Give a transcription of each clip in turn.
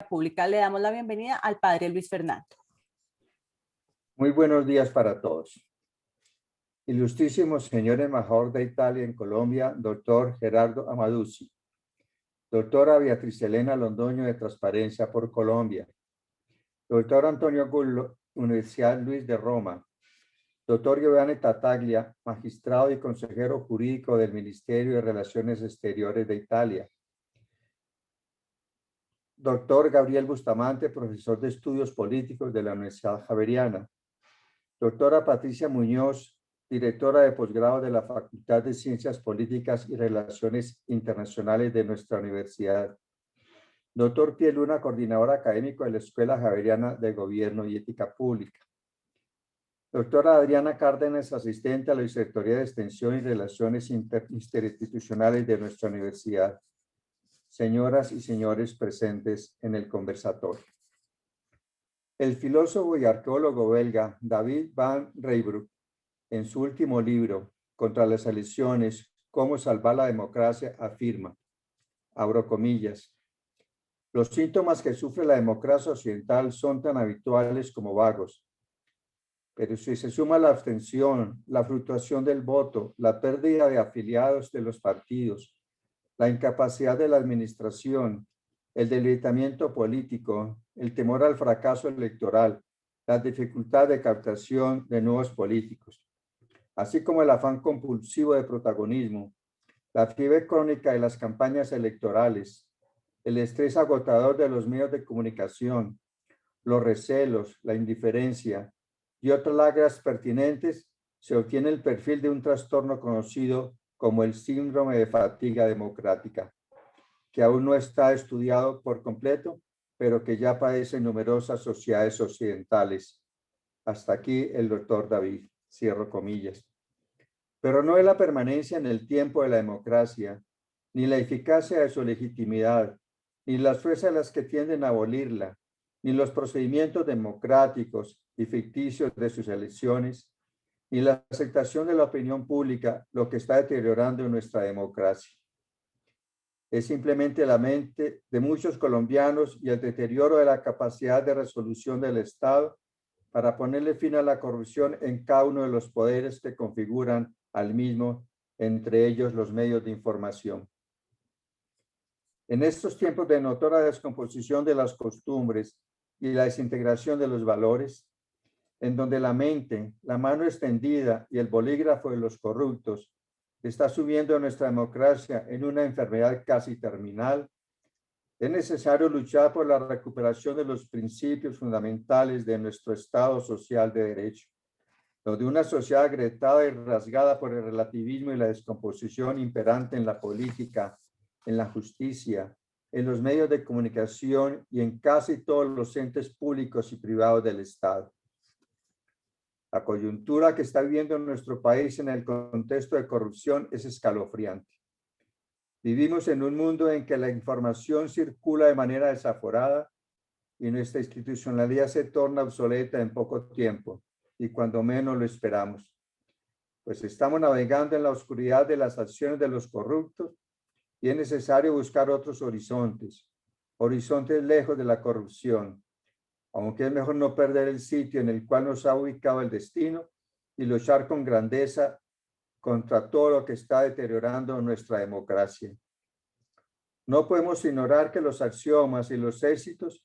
Pública, le damos la bienvenida al padre Luis Fernando. Muy buenos días para todos. Ilustrísimo señor embajador de Italia en Colombia, doctor Gerardo Amaduzzi. Doctora Beatriz Elena Londoño de Transparencia por Colombia. Doctor Antonio Gullo, Universidad Luis de Roma. Doctor Giovanni Tattaglia, magistrado y consejero jurídico del Ministerio de Relaciones Exteriores de Italia. Doctor Gabriel Bustamante, profesor de Estudios Políticos de la Universidad Javeriana. Doctora Patricia Muñoz, directora de posgrado de la Facultad de Ciencias Políticas y Relaciones Internacionales de nuestra universidad. Doctor Piel Luna, coordinador académico de la Escuela Javeriana de Gobierno y Ética Pública. Doctora Adriana Cárdenas, asistente a la Vicerrectoría de Extensión y Relaciones Interinstitucionales de nuestra universidad. Señoras y señores presentes en el conversatorio. El filósofo y arqueólogo belga David van Rysbroek, en su último libro, Contra las elecciones, cómo salvar la democracia, afirma, abro comillas, los síntomas que sufre la democracia occidental son tan habituales como vagos, pero si se suma la abstención, la fluctuación del voto, la pérdida de afiliados de los partidos, la incapacidad de la administración, el debilitamiento político, el temor al fracaso electoral, la dificultad de captación de nuevos políticos, así como el afán compulsivo de protagonismo, la fiebre crónica de las campañas electorales, el estrés agotador de los medios de comunicación, los recelos, la indiferencia y otras lacras pertinentes, se obtiene el perfil de un trastorno conocido como el síndrome de fatiga democrática, que aún no está estudiado por completo, pero que ya padecen numerosas sociedades occidentales. Hasta aquí el doctor David, cierro comillas. Pero no es la permanencia en el tiempo de la democracia, ni la eficacia de su legitimidad, ni las fuerzas las que tienden a abolirla, ni los procedimientos democráticos y ficticios de sus elecciones, ni la aceptación de la opinión pública lo que está deteriorando nuestra democracia. Es simplemente la mente de muchos colombianos y el deterioro de la capacidad de resolución del Estado para ponerle fin a la corrupción en cada uno de los poderes que configuran al mismo, entre ellos los medios de información. En estos tiempos de notoria descomposición de las costumbres y la desintegración de los valores, en donde la mente, la mano extendida y el bolígrafo de los corruptos está subiendo nuestra democracia en una enfermedad casi terminal, es necesario luchar por la recuperación de los principios fundamentales de nuestro Estado social de derecho, donde una sociedad agrietada y rasgada por el relativismo y la descomposición imperante en la política, en la justicia, en los medios de comunicación y en casi todos los entes públicos y privados del Estado. La coyuntura que está viviendo nuestro país en el contexto de corrupción es escalofriante. Vivimos en un mundo en que la información circula de manera desaforada y nuestra institucionalidad se torna obsoleta en poco tiempo y cuando menos lo esperamos. Pues estamos navegando en la oscuridad de las acciones de los corruptos y es necesario buscar otros horizontes, horizontes lejos de la corrupción, aunque es mejor no perder el sitio en el cual nos ha ubicado el destino y luchar con grandeza contra todo lo que está deteriorando nuestra democracia. No podemos ignorar que los axiomas y los éxitos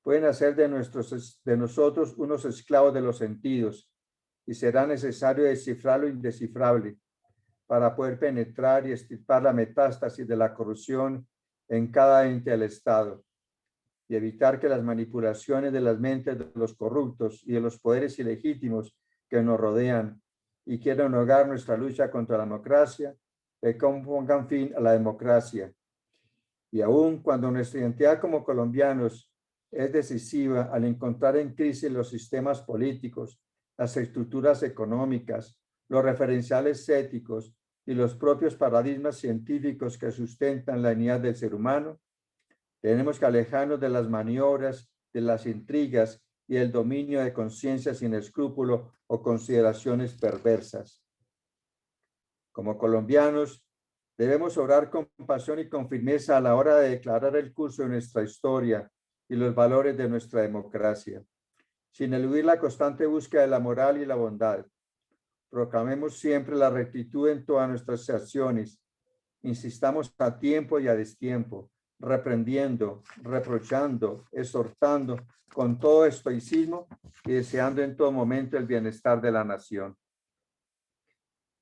pueden hacer de nosotros unos esclavos de los sentidos y será necesario descifrar lo indescifrable para poder penetrar y extirpar la metástasis de la corrupción en cada ente del Estado y evitar que las manipulaciones de las mentes de los corruptos y de los poderes ilegítimos que nos rodean y quieren ahogar nuestra lucha contra la democracia, le pongan fin a la democracia. Y aún cuando nuestra identidad como colombianos es decisiva al encontrar en crisis los sistemas políticos, las estructuras económicas, los referenciales éticos y los propios paradigmas científicos que sustentan la dignidad del ser humano, tenemos que alejarnos de las maniobras, de las intrigas y el dominio de conciencias sin escrúpulo o consideraciones perversas. Como colombianos, debemos obrar con pasión y con firmeza a la hora de declarar el curso de nuestra historia y los valores de nuestra democracia, sin eludir la constante búsqueda de la moral y la bondad. Proclamemos siempre la rectitud en todas nuestras acciones. Insistamos a tiempo y a destiempo, reprendiendo, reprochando, exhortando con todo estoicismo y deseando en todo momento el bienestar de la nación.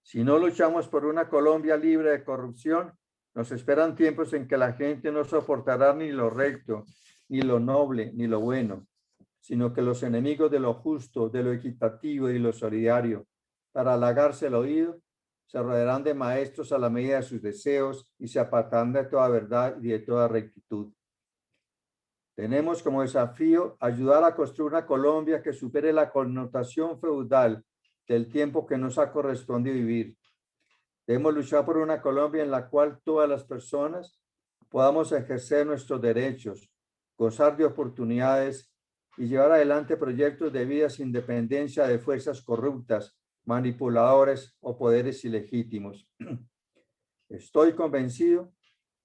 Si no luchamos por una Colombia libre de corrupción, nos esperan tiempos en que la gente no soportará ni lo recto, ni lo noble, ni lo bueno, sino que los enemigos de lo justo, de lo equitativo y lo solidario, para halagarse el oído, se rodearán de maestros a la medida de sus deseos y se apartarán de toda verdad y de toda rectitud. Tenemos como desafío ayudar a construir una Colombia que supere la connotación feudal del tiempo que nos ha correspondido vivir. Debemos luchar por una Colombia en la cual todas las personas podamos ejercer nuestros derechos, gozar de oportunidades y llevar adelante proyectos de vida sin dependencia de fuerzas corruptas, manipuladores o poderes ilegítimos. Estoy convencido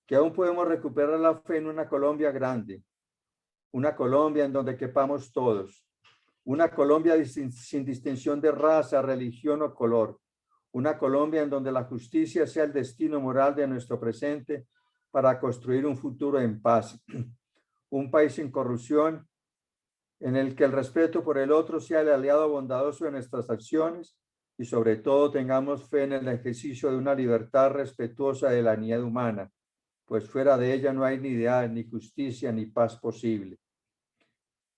que aún podemos recuperar la fe en una Colombia grande, una Colombia en donde quepamos todos, una Colombia sin distinción de raza, religión o color, una Colombia en donde la justicia sea el destino moral de nuestro presente para construir un futuro en paz, un país sin corrupción, en el que el respeto por el otro sea el aliado bondadoso de nuestras acciones y sobre todo tengamos fe en el ejercicio de una libertad respetuosa de la dignidad humana, pues fuera de ella no hay ni ideal, ni justicia, ni paz posible.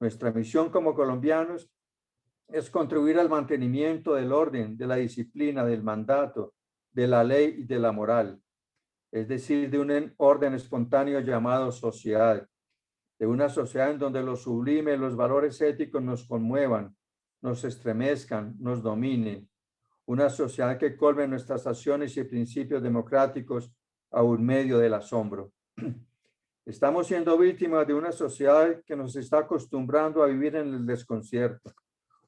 Nuestra misión como colombianos es contribuir al mantenimiento del orden, de la disciplina, del mandato, de la ley y de la moral, es decir, de un orden espontáneo llamado sociedad, de una sociedad en donde lo sublime, los valores éticos nos conmuevan, nos estremezcan, nos dominen, una sociedad que colme nuestras acciones y principios democráticos a un medio del asombro. Estamos siendo víctimas de una sociedad que nos está acostumbrando a vivir en el desconcierto,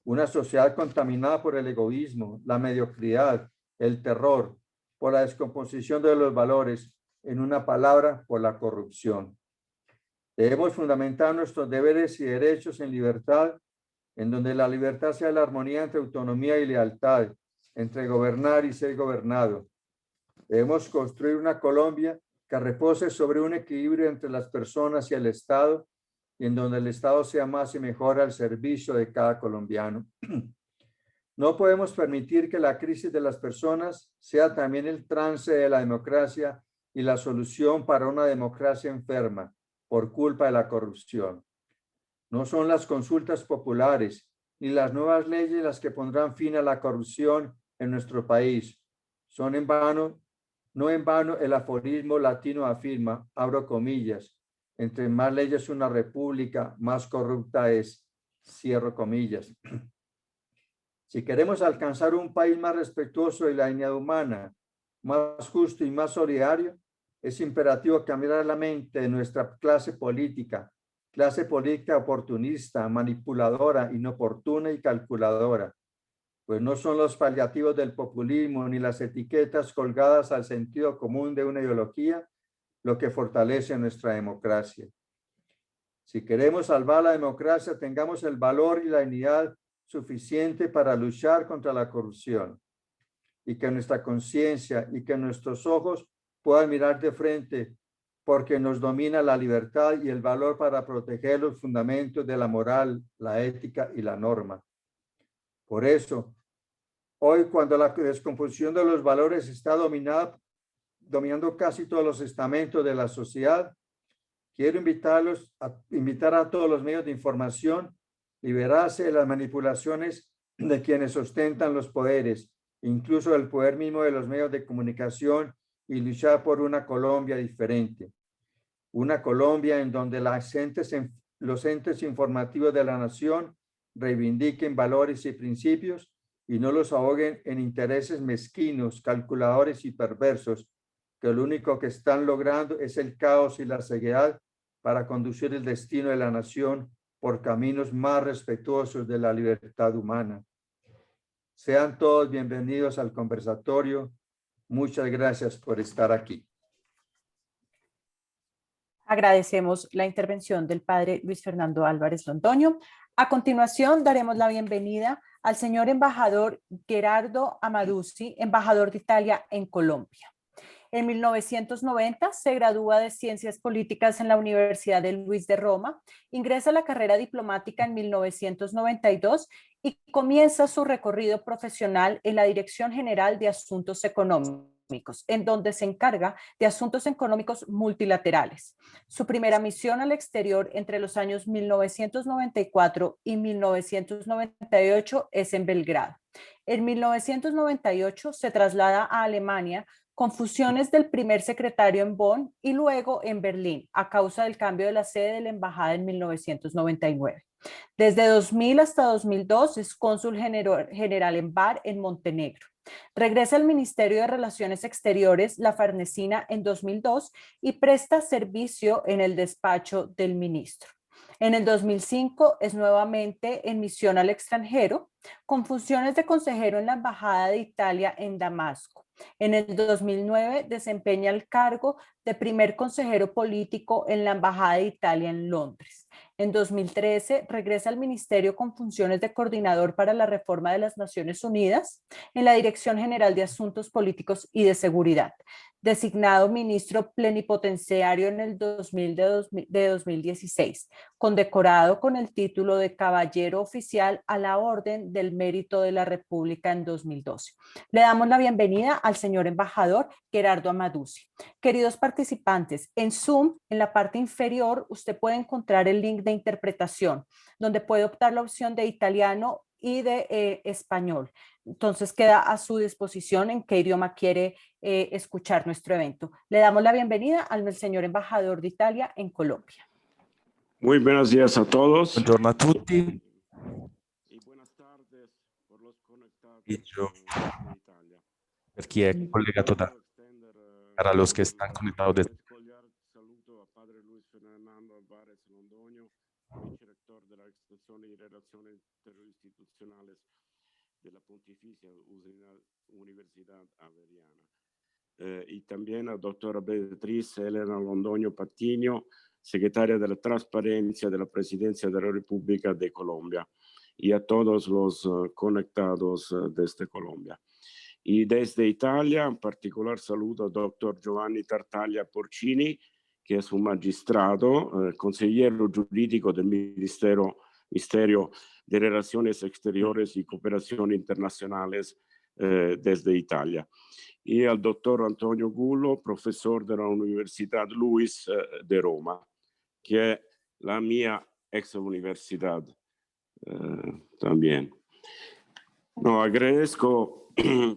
una sociedad contaminada por el egoísmo, la mediocridad, el terror, por la descomposición de los valores, en una palabra, por la corrupción. Debemos fundamentar nuestros deberes y derechos en libertad, en donde la libertad sea la armonía entre autonomía y lealtad, entre gobernar y ser gobernado. Debemos construir una Colombia que repose sobre un equilibrio entre las personas y el Estado, y en donde el Estado sea más y mejor al servicio de cada colombiano. No podemos permitir que la crisis de las personas sea también el trance de la democracia y la solución para una democracia enferma por culpa de la corrupción. No son las consultas populares ni las nuevas leyes las que pondrán fin a la corrupción en nuestro país. No en vano el aforismo latino afirma, abro comillas, entre más leyes una república, más corrupta es, cierro comillas. Si queremos alcanzar un país más respetuoso de la dignidad humana, más justo y más solidario, es imperativo cambiar la mente de nuestra clase política oportunista, manipuladora, inoportuna y calculadora, pues no son los paliativos del populismo ni las etiquetas colgadas al sentido común de una ideología lo que fortalece nuestra democracia. Si queremos salvar la democracia, tengamos el valor y la dignidad suficiente para luchar contra la corrupción y que nuestra conciencia y que nuestros ojos puedan mirar de frente porque nos domina la libertad y el valor para proteger los fundamentos de la moral, la ética y la norma. Por eso, hoy cuando la descomposición de los valores está dominando casi todos los estamentos de la sociedad, quiero invitar a todos los medios de información, liberarse de las manipulaciones de quienes ostentan los poderes, incluso el poder mismo de los medios de comunicación, y luchar por una Colombia diferente. Una Colombia en donde los entes informativos de la nación reivindiquen valores y principios y no los ahoguen en intereses mezquinos, calculadores y perversos, que lo único que están logrando es el caos y la ceguedad para conducir el destino de la nación por caminos más respetuosos de la libertad humana. Sean todos bienvenidos al conversatorio. Muchas gracias por estar aquí. Agradecemos la intervención del padre Luis Fernando Álvarez Londoño. A continuación, daremos la bienvenida al señor embajador Gerardo Amaduzzi, embajador de Italia en Colombia. En 1990 se gradúa de Ciencias Políticas en la Universidad de Luis de Roma, ingresa a la carrera diplomática en 1992 y comienza su recorrido profesional en la Dirección General de Asuntos Económicos, en donde se encarga de asuntos económicos multilaterales. Su primera misión al exterior entre los años 1994 y 1998 es en Belgrado. En 1998 se traslada a Alemania con fusiones del primer secretario en Bonn y luego en Berlín, a causa del cambio de la sede de la embajada en 1999. Desde 2000 hasta 2002 es cónsul general en Bar, en Montenegro. Regresa al Ministerio de Relaciones Exteriores, La Farnesina, en 2002 y presta servicio en el despacho del ministro. En el 2005 es nuevamente en misión al extranjero, con funciones de consejero en la Embajada de Italia en Damasco. En el 2009 desempeña el cargo de primer consejero político en la Embajada de Italia en Londres. En 2013 regresa al ministerio con funciones de coordinador para la reforma de las Naciones Unidas en la Dirección General de Asuntos Políticos y de Seguridad, designado ministro plenipotenciario en el 2016, condecorado con el título de Caballero Oficial a la Orden del Mérito de la República en 2012. Le damos la bienvenida al señor embajador Gerardo Amaduzzi. Queridos participantes, en Zoom, en la parte inferior, usted puede encontrar el link de interpretación, donde puede optar la opción de italiano y de español. Entonces queda a su disposición en qué idioma quiere escuchar nuestro evento. Le damos la bienvenida al señor embajador de Italia en Colombia. Muy buenos días a todos. Buongiorno a tutti. Y buenas tardes por los conectados Y yo, de Italia. per chi è collegato para los que están conectados desde Saluto a padre Luis Fernando Álvarez Londoño, vicerrector de la Extensión y Relaciones Interinstitucionales de la Pontificia Universidad Javeriana. Y también a doctora Beatriz Elena Londoño Patiño, secretaria de la Transparencia de la Presidencia de la República de Colombia, y a todos los conectados desde Colombia. Y desde Italia, en particular saludo al doctor Giovanni Tartaglia Porcini, que es un magistrado, consejero jurídico del Ministerio de Relaciones Exteriores y Cooperación Internacionales desde Italia. Y al doctor Antonio Gullo, profesor de la Universidad Luis de Roma, que es la mía ex universidad también. No, agradezco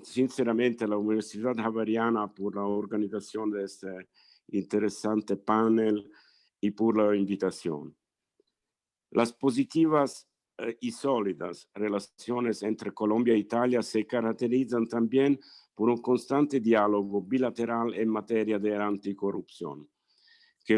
sinceramente a la Universidad Javeriana por la organización de este interesante panel y por la invitación. Las positivas y sólidas relaciones entre Colombia e Italia se caracterizan también por un constante diálogo bilateral en materia de anticorrupción, que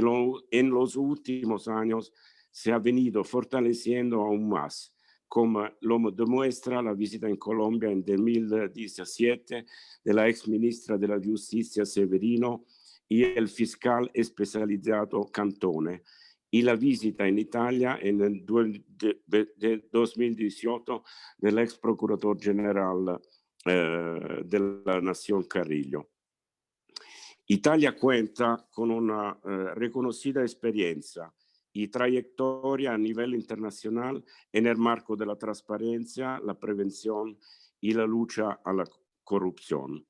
en los últimos años se ha venido fortaleciendo aún más, como lo demuestra la visita en Colombia en 2017 de la ex ministra de la Justicia Severino y el fiscal especializado Cantone, y la visita en Italia en el 2018 del ex procurador general de la Nación Carrillo. Italia cuenta con una reconocida experiencia y trayectoria a nivel internacional en el marco de la transparencia, la prevención y la lucha a la corrupción,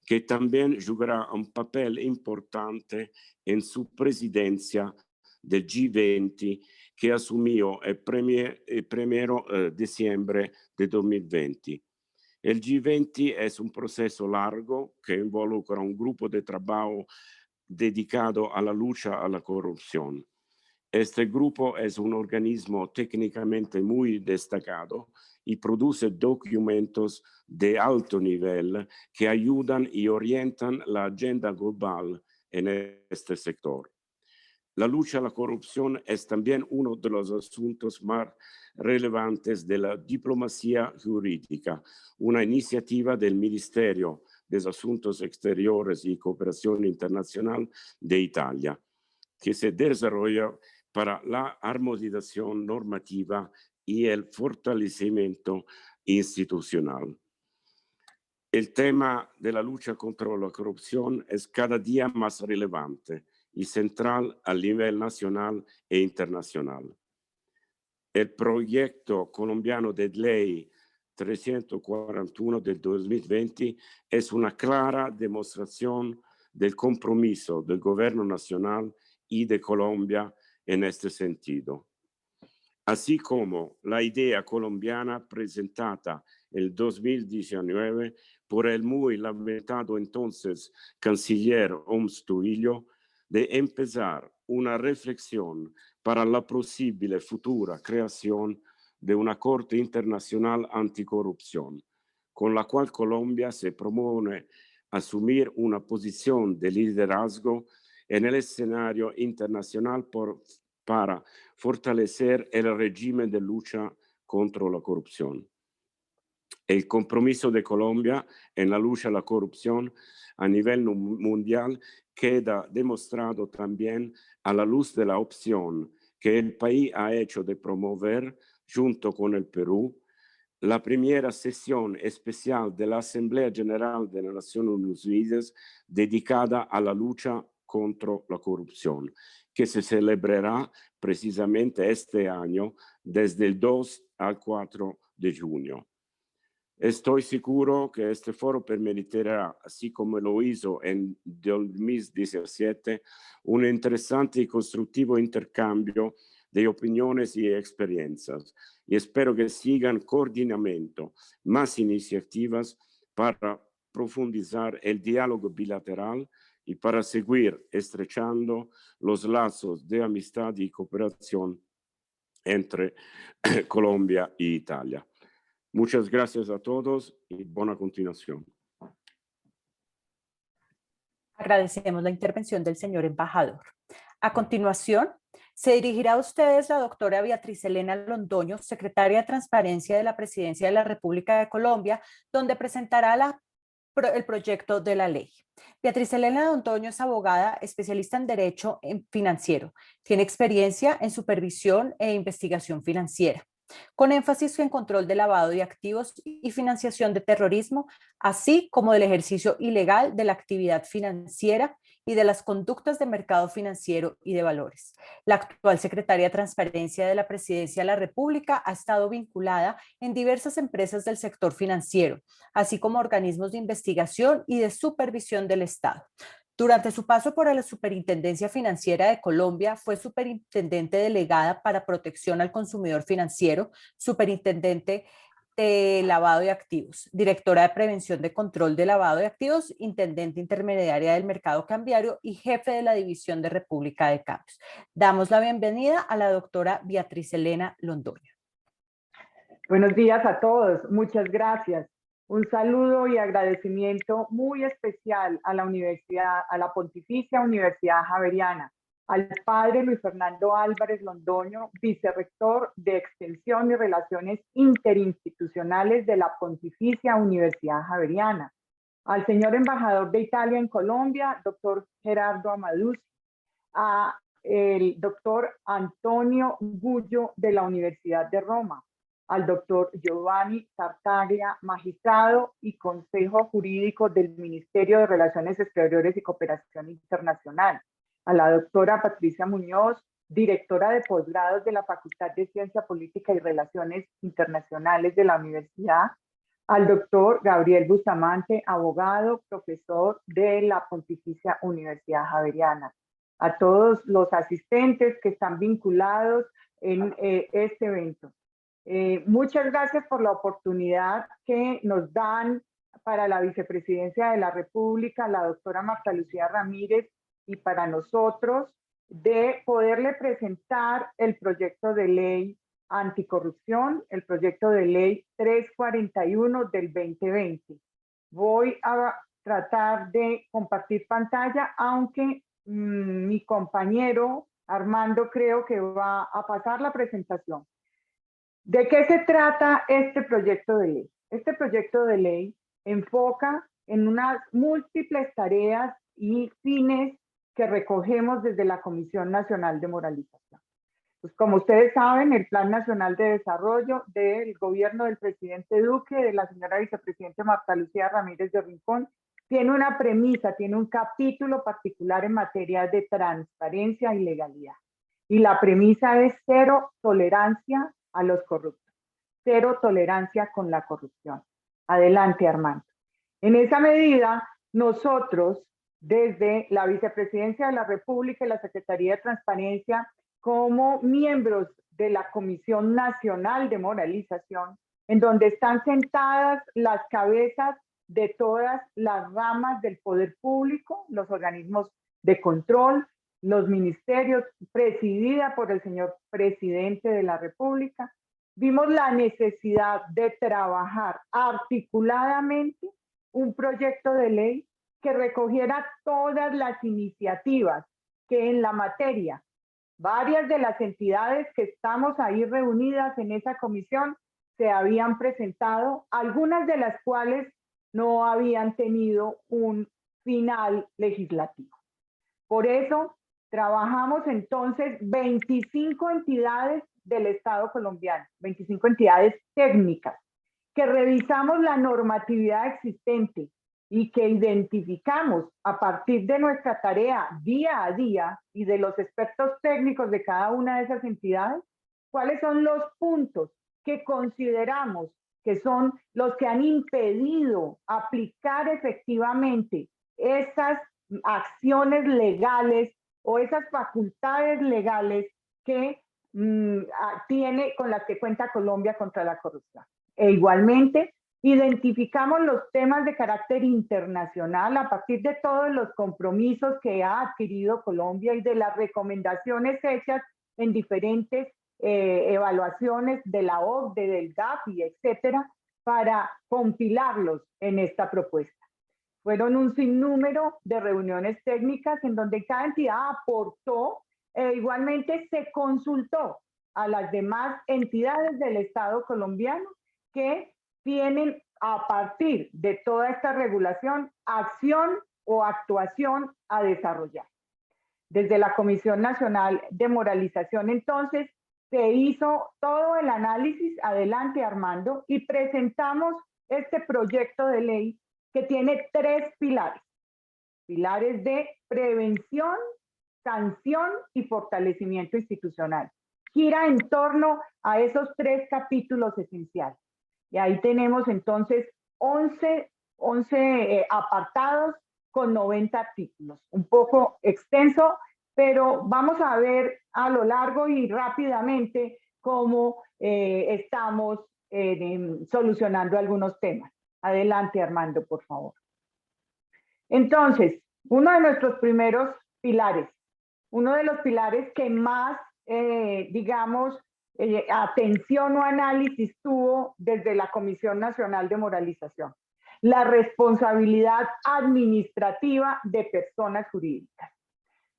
que también jugará un papel importante en su presidencia del G20 que asumió el 1 de diciembre de 2020. El G20 es un proceso largo que involucra un grupo de trabajo dedicado a la lucha a la corrupción. Este grupo es un organismo técnicamente muy destacado y produce documentos de alto nivel que ayudan y orientan la agenda global en este sector. La lucha a la corrupción es también uno de los asuntos más relevantes de la diplomacia jurídica, una iniciativa del Ministerio de Asuntos Exteriores y Cooperación Internacional de Italia. que se desarrolla para la armonización normativa y el fortalecimiento institucional. El tema de la lucha contra la corrupción es cada día más relevante y central a nivel nacional e internacional. El proyecto colombiano de ley 341 del 2020 es una clara demostración del compromiso del gobierno nacional y de Colombia en este sentido. Así como la idea colombiana presentada en 2019 por el muy lamentado entonces canciller Homs Trujillo de empezar una reflexión para la posible futura creación de una Corte Internacional Anticorrupción, con la cual Colombia se propone asumir una posición de liderazgo en el escenario internacional para fortalecer el régimen de lucha contra la corrupción. El compromiso de Colombia en la lucha a la corrupción a nivel mundial queda demostrado también a la luz de la opción que el país ha hecho de promover, junto con el Perú, la primera sesión especial de la Asamblea General de las Naciones Unidas dedicada a la lucha contra la corrupción, que se celebrará precisamente este año desde el 2 al 4 de junio. Estoy seguro que este foro permitirá, así como lo hizo en 2017, un interesante y constructivo intercambio de opiniones y experiencias. Y espero que sigan coordinando más iniciativas para profundizar el diálogo bilateral y para seguir estrechando los lazos de amistad y cooperación entre Colombia y Italia. Muchas gracias a todos y buena continuación. Agradecemos la intervención del señor embajador. A continuación, se dirigirá a ustedes la doctora Beatriz Elena Londoño, secretaria de Transparencia de la Presidencia de la República de Colombia, donde presentará el proyecto de la ley. Beatriz Elena Londoño es abogada, especialista en Derecho Financiero. Tiene experiencia en supervisión e investigación financiera, con énfasis en control de lavado de activos y financiación de terrorismo, así como del ejercicio ilegal de la actividad financiera y de las conductas de mercado financiero y de valores. La actual secretaria de Transparencia de la Presidencia de la República ha estado vinculada en diversas empresas del sector financiero, así como organismos de investigación y de supervisión del Estado. Durante su paso por la Superintendencia Financiera de Colombia, fue superintendente delegada para protección al consumidor financiero, superintendente de lavado de activos, directora de prevención de control de lavado de activos, intendente intermediaria del mercado cambiario y jefe de la división de República de Cambios. Damos la bienvenida a la doctora Beatriz Elena Londoño. Buenos días a todos, muchas gracias. Un saludo y agradecimiento muy especial a la universidad, a la Pontificia Universidad Javeriana, al padre Luis Fernando Álvarez Londoño, vicerrector de Extensión y Relaciones Interinstitucionales de la Pontificia Universidad Javeriana, al señor embajador de Italia en Colombia, doctor Gerardo Amaduzzi, a el doctor Antonio Gullo de la Universidad de Roma, al doctor Giovanni Tartaglia, magistrado y consejo jurídico del Ministerio de Relaciones Exteriores y Cooperación Internacional, a la doctora Patricia Muñoz, directora de posgrados de la Facultad de Ciencia Política y Relaciones Internacionales de la Universidad, al doctor Gabriel Bustamante, abogado, profesor de la Pontificia Universidad Javeriana, a todos los asistentes que están vinculados en este evento. Muchas gracias por la oportunidad que nos dan para la Vicepresidencia de la República, la doctora Marta Lucía Ramírez, y para nosotros de poderle presentar el proyecto de ley anticorrupción, el proyecto de ley 341 del 2020. Voy a tratar de compartir pantalla, aunque mi compañero Armando creo que va a pasar la presentación. ¿De qué se trata este proyecto de ley? Este proyecto de ley enfoca en unas múltiples tareas y fines que recogemos desde la Comisión Nacional de Moralización. Pues como ustedes saben, el Plan Nacional de Desarrollo del gobierno del presidente Duque, de la señora vicepresidenta Marta Lucía Ramírez de Rincón, tiene una premisa, tiene un capítulo particular en materia de transparencia y legalidad. Y la premisa es cero tolerancia a los corruptos, cero tolerancia con la corrupción. Adelante, Armando. En esa medida, nosotros, desde la Vicepresidencia de la República y la Secretaría de Transparencia, como miembros de la Comisión Nacional de Moralización, en donde están sentadas las cabezas de todas las ramas del poder público, los organismos de control, los ministerios, presidida por el señor presidente de la República, vimos la necesidad de trabajar articuladamente un proyecto de ley que recogiera todas las iniciativas que en la materia, varias de las entidades que estamos ahí reunidas en esa comisión se habían presentado, algunas de las cuales no habían tenido un final legislativo. Por eso trabajamos entonces 25 entidades del Estado colombiano, 25 entidades técnicas, que revisamos la normatividad existente y que identificamos a partir de nuestra tarea día a día y de los expertos técnicos de cada una de esas entidades, cuáles son los puntos que consideramos que son los que han impedido aplicar efectivamente esas acciones legales o esas facultades legales que tiene, con las que cuenta Colombia contra la corrupción. E igualmente, identificamos los temas de carácter internacional a partir de todos los compromisos que ha adquirido Colombia y de las recomendaciones hechas en diferentes evaluaciones de la OCDE, del GAFI, etcétera, para compilarlos en esta propuesta. Fueron un sinnúmero de reuniones técnicas en donde cada entidad aportó e igualmente se consultó a las demás entidades del Estado colombiano que tienen a partir de toda esta regulación acción o actuación a desarrollar. Desde la Comisión Nacional de Moralización, entonces, se hizo todo el análisis, adelante Armando, y presentamos este proyecto de ley que tiene 3 pilares. Pilares de prevención, sanción y fortalecimiento institucional. Gira en torno a esos 3 capítulos esenciales. Y ahí tenemos entonces 11 apartados con 90 artículos. Un poco extenso, pero vamos a ver a lo largo y rápidamente cómo estamos solucionando algunos temas. Adelante, Armando, por favor. Entonces, uno de nuestros primeros pilares, uno de los pilares que más, atención o análisis tuvo desde la Comisión Nacional de Moralización, la responsabilidad administrativa de personas jurídicas.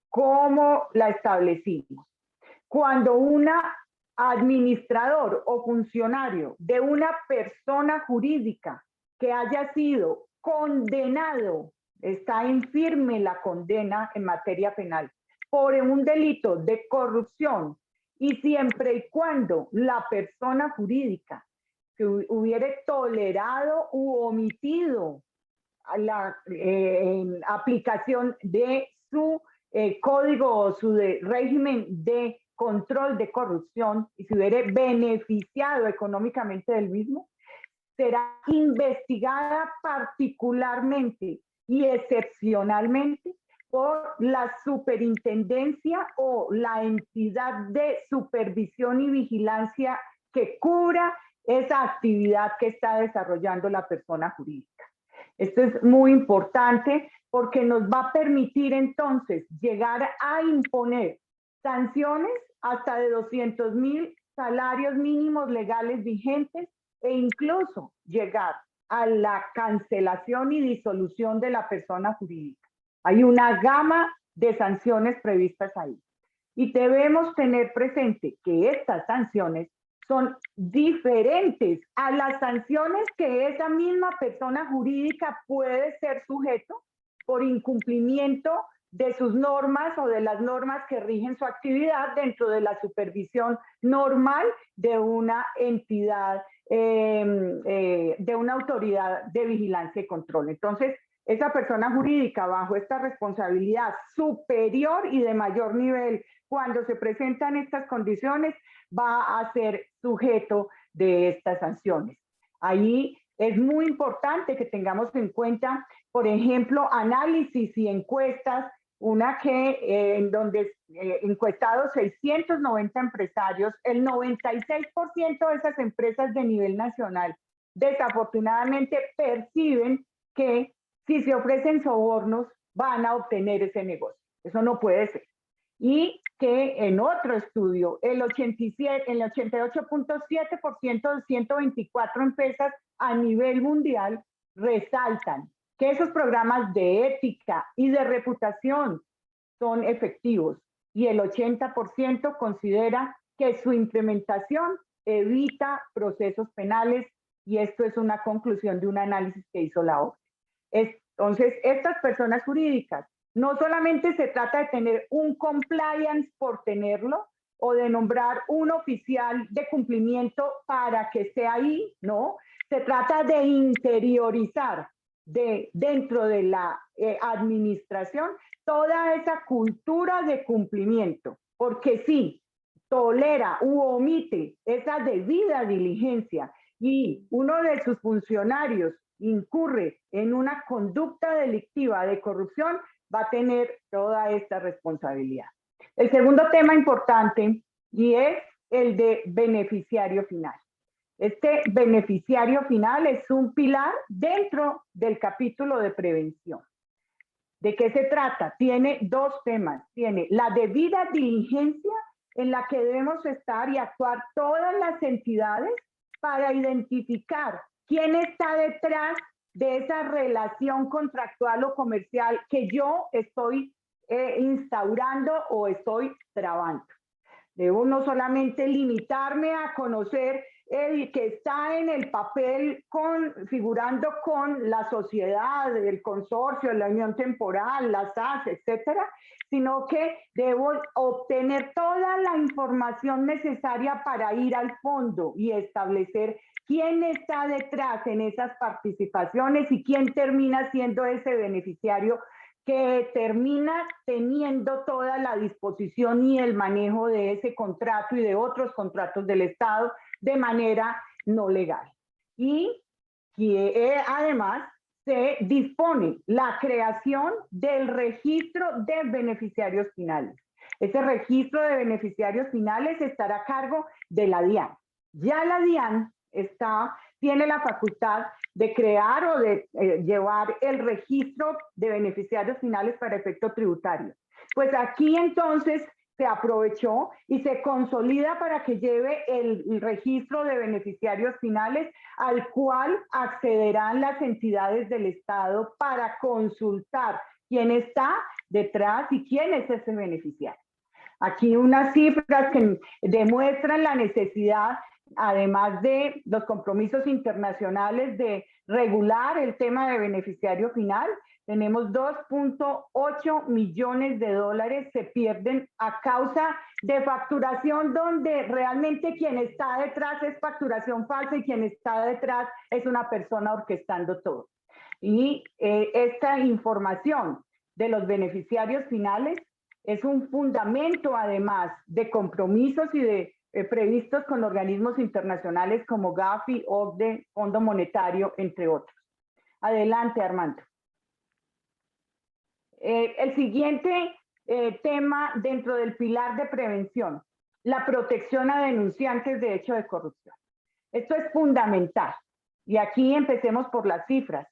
¿Cómo la establecimos? Cuando un administrador o funcionario de una persona jurídica que haya sido condenado, está en firme la condena en materia penal, por un delito de corrupción, y siempre y cuando la persona jurídica que hubiere tolerado u omitido la aplicación de su código o su régimen de control de corrupción y se hubiere beneficiado económicamente del mismo, será investigada particularmente y excepcionalmente por la superintendencia o la entidad de supervisión y vigilancia que cubra esa actividad que está desarrollando la persona jurídica. Esto es muy importante porque nos va a permitir entonces llegar a imponer sanciones hasta de 200.000 salarios mínimos legales vigentes e incluso llegar a la cancelación y disolución de la persona jurídica. Hay una gama de sanciones previstas ahí. Y debemos tener presente que estas sanciones son diferentes a las sanciones que esa misma persona jurídica puede ser sujeto por incumplimiento de sus normas o de las normas que rigen su actividad dentro de la supervisión normal de una entidad, de una autoridad de vigilancia y control. Entonces, esa persona jurídica bajo esta responsabilidad superior y de mayor nivel, cuando se presentan estas condiciones, va a ser sujeto de estas sanciones. Ahí es muy importante que tengamos en cuenta, por ejemplo, análisis y encuestas, una que en donde encuestados 690 empresarios, el 96% de esas empresas de nivel nacional desafortunadamente perciben que si se ofrecen sobornos van a obtener ese negocio. Eso no puede ser. Y que en otro estudio, el 88.7% de 124 empresas a nivel mundial resaltan que esos programas de ética y de reputación son efectivos y el 80% considera que su implementación evita procesos penales, y esto es una conclusión de un análisis que hizo la OCDE. Entonces, estas personas jurídicas, no solamente se trata de tener un compliance por tenerlo o de nombrar un oficial de cumplimiento para que esté ahí, no, se trata de interiorizar dentro de la administración toda esa cultura de cumplimiento, porque si tolera u omite esa debida diligencia y uno de sus funcionarios incurre en una conducta delictiva de corrupción, va a tener toda esta responsabilidad. El segundo tema importante y es el de beneficiario final. Este beneficiario final es un pilar dentro del capítulo de prevención. ¿De qué se trata? Tiene dos temas. Tiene la debida diligencia en la que debemos estar y actuar todas las entidades para identificar quién está detrás de esa relación contractual o comercial que yo estoy instaurando o estoy trabando. Debo no solamente limitarme a conocer el que está en el papel figurando con la sociedad, el consorcio, la unión temporal, las SAS, etcétera, sino que debo obtener toda la información necesaria para ir al fondo y establecer quién está detrás en esas participaciones y quién termina siendo ese beneficiario que termina teniendo toda la disposición y el manejo de ese contrato y de otros contratos del Estado de manera no legal. Y que además se dispone la creación del registro de beneficiarios finales. Ese registro de beneficiarios finales estará a cargo de la DIAN. Ya la DIAN tiene la facultad de crear o de llevar el registro de beneficiarios finales para efecto tributario. Pues aquí entonces se aprovechó y se consolida para que lleve el registro de beneficiarios finales al cual accederán las entidades del Estado para consultar quién está detrás y quién es ese beneficiario. Aquí unas cifras que demuestran la necesidad, además de los compromisos internacionales de regular el tema de beneficiario final. Tenemos 2.8 millones de dólares se pierden a causa de facturación donde realmente quien está detrás es facturación falsa y quien está detrás es una persona orquestando todo. Y esta información de los beneficiarios finales es un fundamento además de compromisos y de previstos con organismos internacionales como Gafi, OCDE, Fondo Monetario, entre otros. Adelante, Armando. El siguiente tema dentro del pilar de prevención, la protección a denunciantes de hecho de corrupción. Esto es fundamental. Y aquí empecemos por las cifras.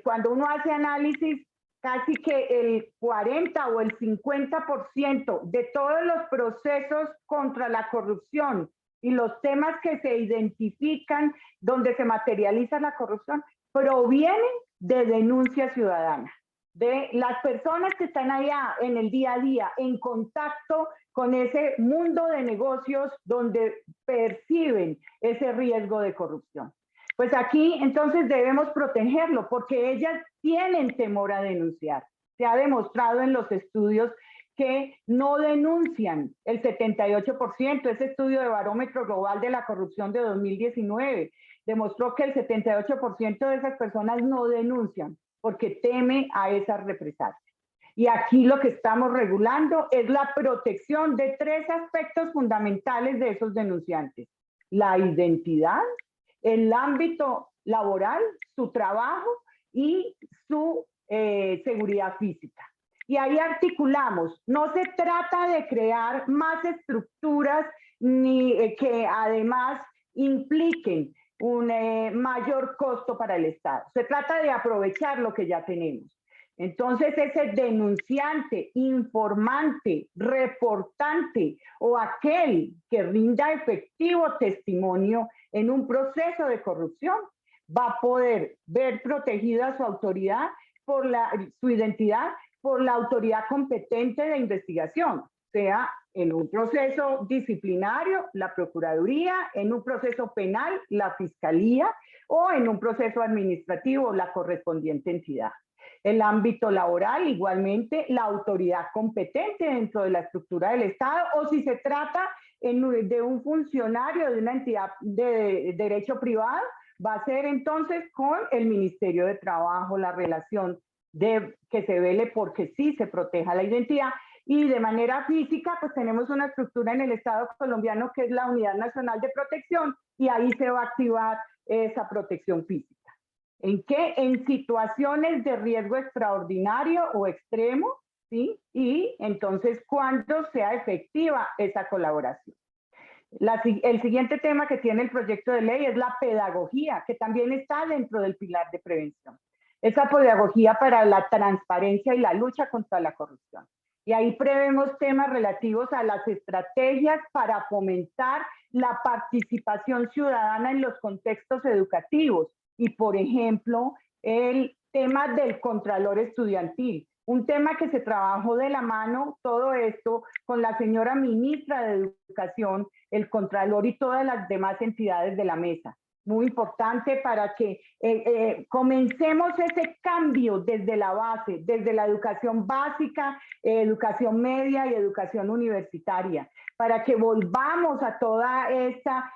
Cuando uno hace análisis, casi que el 40 o el 50% de todos los procesos contra la corrupción y los temas que se identifican donde se materializa la corrupción provienen de denuncia ciudadana, de las personas que están allá en el día a día en contacto con ese mundo de negocios donde perciben ese riesgo de corrupción. Pues aquí entonces debemos protegerlo porque ellas tienen temor a denunciar. Se ha demostrado en los estudios que no denuncian el 78%. Ese estudio de Barómetro Global de la Corrupción de 2019 demostró que el 78% de esas personas no denuncian porque teme a esas represalias. Y aquí lo que estamos regulando es la protección de 3 aspectos fundamentales de esos denunciantes: la identidad, el ámbito laboral, su trabajo y su seguridad física. Y ahí articulamos. No se trata de crear más estructuras ni que además impliquen un mayor costo para el Estado. Se trata de aprovechar lo que ya tenemos. Entonces, ese denunciante, informante, reportante o aquel que rinda efectivo testimonio en un proceso de corrupción va a poder ver protegida su autoridad, su identidad, por la autoridad competente de investigación, sea en un proceso disciplinario, la Procuraduría, en un proceso penal, la Fiscalía, o en un proceso administrativo, la correspondiente entidad. El ámbito laboral, igualmente, la autoridad competente dentro de la estructura del Estado, o si se trata de un funcionario de una entidad de derecho privado, va a ser entonces con el Ministerio de Trabajo la relación de que se vele porque sí se proteja la identidad. Y de manera física, pues tenemos una estructura en el Estado colombiano que es la Unidad Nacional de Protección, y ahí se va a activar esa protección física. ¿En qué? En situaciones de riesgo extraordinario o extremo, ¿sí? Y entonces, cuando sea efectiva esa colaboración. El siguiente tema que tiene el proyecto de ley es la pedagogía, que también está dentro del pilar de prevención. Esa pedagogía para la transparencia y la lucha contra la corrupción. Y ahí prevemos temas relativos a las estrategias para fomentar la participación ciudadana en los contextos educativos. Y, por ejemplo, el tema del contralor estudiantil, un tema que se trabajó de la mano, todo esto, con la señora ministra de Educación, el contralor y todas las demás entidades de la mesa. Muy importante para que comencemos ese cambio desde la base, desde la educación básica, educación media y educación universitaria, para que volvamos a toda esta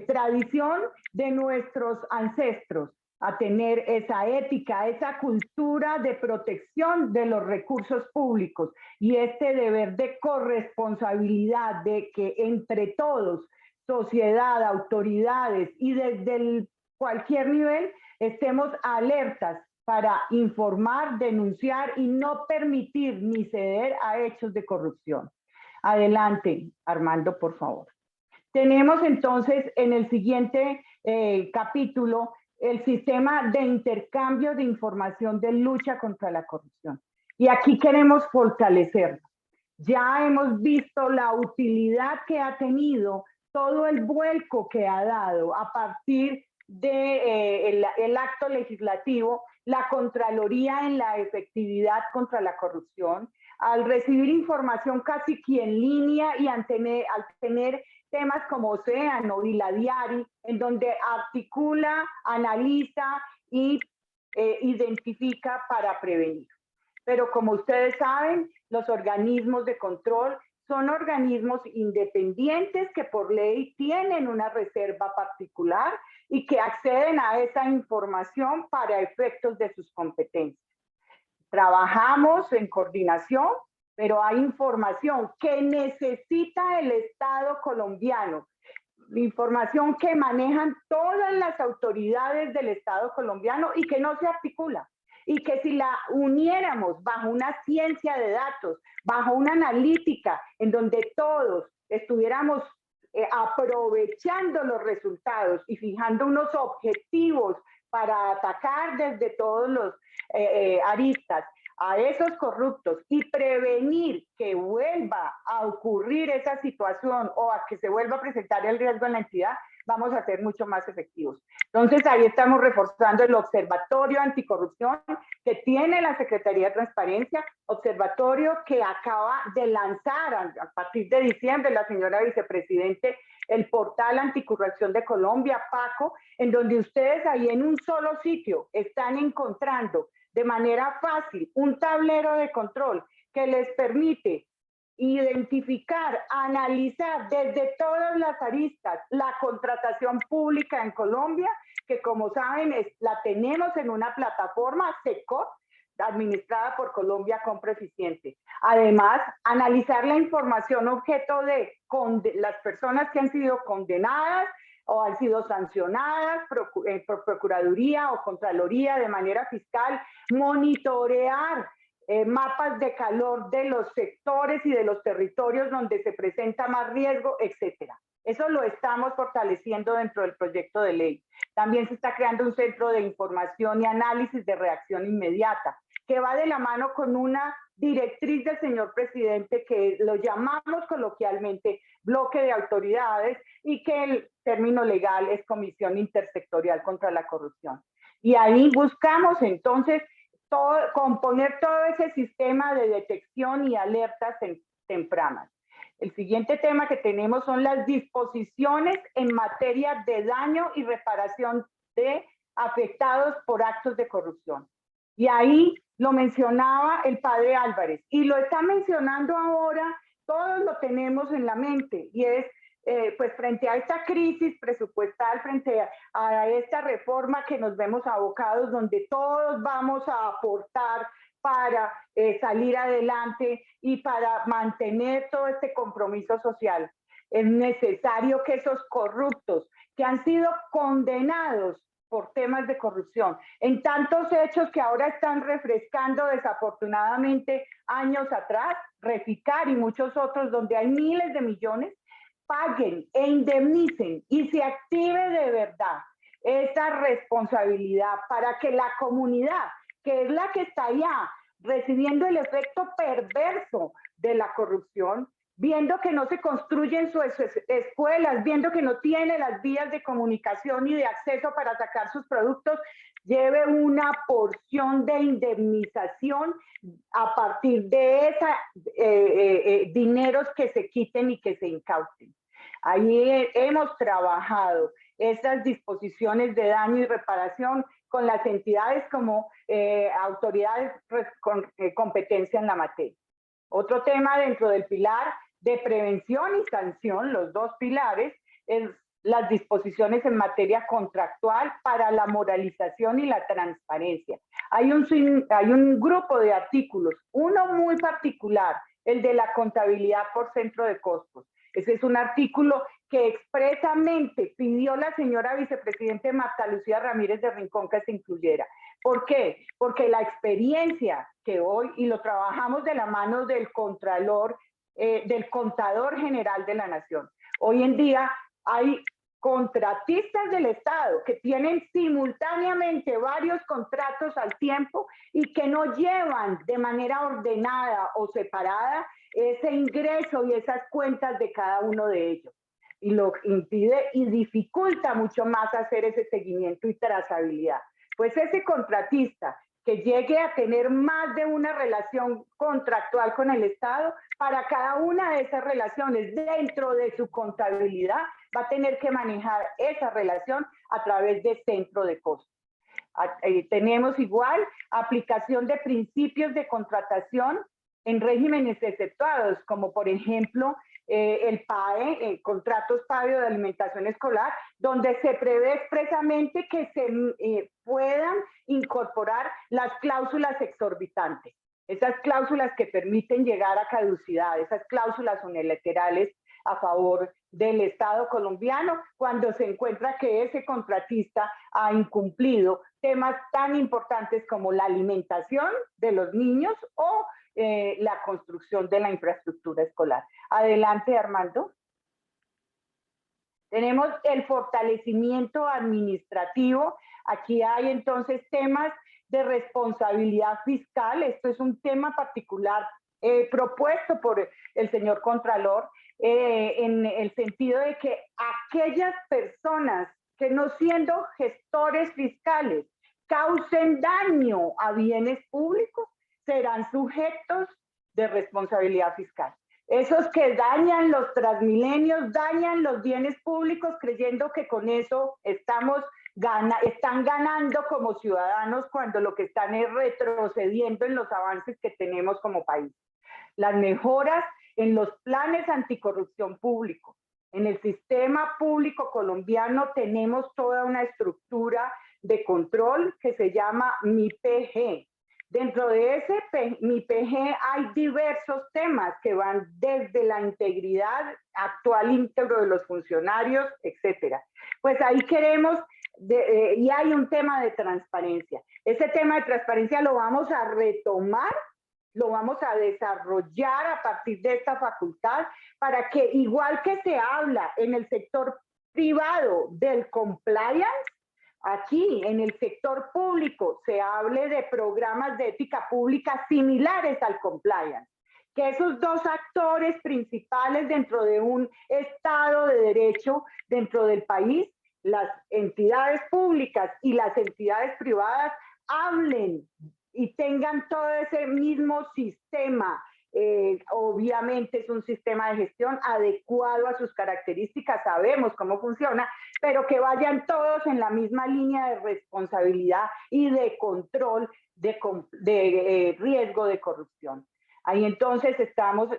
tradición de nuestros ancestros, a tener esa ética, esa cultura de protección de los recursos públicos y este deber de corresponsabilidad de que entre todos, sociedad, autoridades y desde cualquier nivel estemos alertas para informar, denunciar y no permitir ni ceder a hechos de corrupción. Adelante, Armando, por favor. Tenemos entonces en el siguiente capítulo el sistema de intercambio de información de lucha contra la corrupción. Y aquí queremos fortalecerlo. Ya hemos visto la utilidad que ha tenido, todo el vuelco que ha dado a partir del acto legislativo, la Contraloría en la efectividad contra la corrupción, al recibir información casi que en línea y al tener temas como Océano y la Diari, en donde articula, analiza y identifica para prevenir. Pero como ustedes saben, los organismos de control son organismos independientes que por ley tienen una reserva particular y que acceden a esa información para efectos de sus competencias. Trabajamos en coordinación, pero hay información que necesita el Estado colombiano, información que manejan todas las autoridades del Estado colombiano y que no se articula. Y que si la uniéramos bajo una ciencia de datos, bajo una analítica, en donde todos estuviéramos aprovechando los resultados y fijando unos objetivos para atacar desde todos los aristas a esos corruptos y prevenir que vuelva a ocurrir esa situación o a que se vuelva a presentar el riesgo en la entidad, vamos a ser mucho más efectivos. Entonces, ahí estamos reforzando el Observatorio Anticorrupción que tiene la Secretaría de Transparencia, observatorio que acaba de lanzar a partir de diciembre la señora vicepresidente el portal Anticorrupción de Colombia, PACO, en donde ustedes ahí en un solo sitio están encontrando de manera fácil un tablero de control que les permite identificar, analizar desde todas las aristas la contratación pública en Colombia, que como saben la tenemos en una plataforma SECOP, administrada por Colombia Compra Eficiente. Además, analizar la información objeto de las personas que han sido condenadas o han sido sancionadas por Procuraduría o Contraloría de manera fiscal, monitorear mapas de calor de los sectores y de los territorios donde se presenta más riesgo, etcétera. Eso lo estamos fortaleciendo dentro del proyecto de ley. También se está creando un centro de información y análisis de reacción inmediata, que va de la mano con una directriz del señor presidente que lo llamamos coloquialmente bloque de autoridades y que el término legal es Comisión Intersectorial contra la Corrupción. Y ahí buscamos entonces componer todo ese sistema de detección y alertas tempranas. El siguiente tema que tenemos son las disposiciones en materia de daño y reparación de afectados por actos de corrupción. Y ahí lo mencionaba el padre Álvarez, y lo está mencionando ahora, todos lo tenemos en la mente, y es, pues frente a esta crisis presupuestal, frente a esta reforma que nos vemos abocados, donde todos vamos a aportar para salir adelante y para mantener todo este compromiso social. Es necesario que esos corruptos que han sido condenados por temas de corrupción, en tantos hechos que ahora están refrescando desafortunadamente años atrás, Reficar y muchos otros donde hay miles de millones, paguen e indemnicen y se active de verdad esa responsabilidad para que la comunidad, que es la que está allá recibiendo el efecto perverso de la corrupción, viendo que no se construyen sus escuelas, viendo que no tiene las vías de comunicación y de acceso para sacar sus productos, lleve una porción de indemnización a partir de esos dineros que se quiten y que se incauten. Ahí hemos trabajado esas disposiciones de daño y reparación con las entidades como autoridades con competencia en la materia. Otro tema dentro del pilar de prevención y sanción, los dos pilares, es las disposiciones en materia contractual para la moralización y la transparencia. Hay un grupo de artículos, uno muy particular, el de la contabilidad por centro de costos. Ese es un artículo que expresamente pidió la señora vicepresidente Marta Lucía Ramírez de Rincón que se incluyera. ¿Por qué? Porque la experiencia que hoy, y lo trabajamos de la mano del Contralor, del Contador General de la Nación. Hoy en día hay contratistas del Estado que tienen simultáneamente varios contratos al tiempo y que no llevan de manera ordenada o separada ese ingreso y esas cuentas de cada uno de ellos. Y lo impide y dificulta mucho más hacer ese seguimiento y trazabilidad. Pues ese contratista que llegue a tener más de una relación contractual con el Estado, para cada una de esas relaciones dentro de su contabilidad va a tener que manejar esa relación a través de centro de costos. Tenemos igual aplicación de principios de contratación en regímenes exceptuados, como por ejemplo el PAE, contratos PAE de alimentación escolar, donde se prevé expresamente que se puedan incorporar las cláusulas exorbitantes, esas cláusulas que permiten llegar a caducidad, esas cláusulas unilaterales a favor del Estado colombiano cuando se encuentra que ese contratista ha incumplido temas tan importantes como la alimentación de los niños o la construcción de la infraestructura escolar. Adelante, Armando. Tenemos el fortalecimiento administrativo. Aquí hay entonces temas de responsabilidad fiscal. Esto es un tema particular propuesto por el señor Contralor en el sentido de que aquellas personas que no siendo gestores fiscales causen daño a bienes públicos serán sujetos de responsabilidad fiscal. Esos que dañan los transmilenios, dañan los bienes públicos creyendo que con eso estamos están ganando como ciudadanos cuando lo que están es retrocediendo en los avances que tenemos como país. Las mejoras en los planes anticorrupción público. En el sistema público colombiano tenemos toda una estructura de control que se llama MIPG. Dentro de ese MIPG hay diversos temas que van desde la integridad actual íntegro de los funcionarios, etcétera. Pues ahí queremos, y hay un tema de transparencia. Ese tema de transparencia lo vamos a retomar, lo vamos a desarrollar a partir de esta facultad para que, igual que se habla en el sector privado del compliance, aquí en el sector público se hable de programas de ética pública similares al compliance, que esos dos actores principales dentro de un Estado de Derecho dentro del país, las entidades públicas y las entidades privadas, hablen y tengan todo ese mismo sistema. Obviamente es un sistema de gestión adecuado a sus características, sabemos cómo funciona, pero que vayan todos en la misma línea de responsabilidad y de control de riesgo de corrupción. Ahí entonces estamos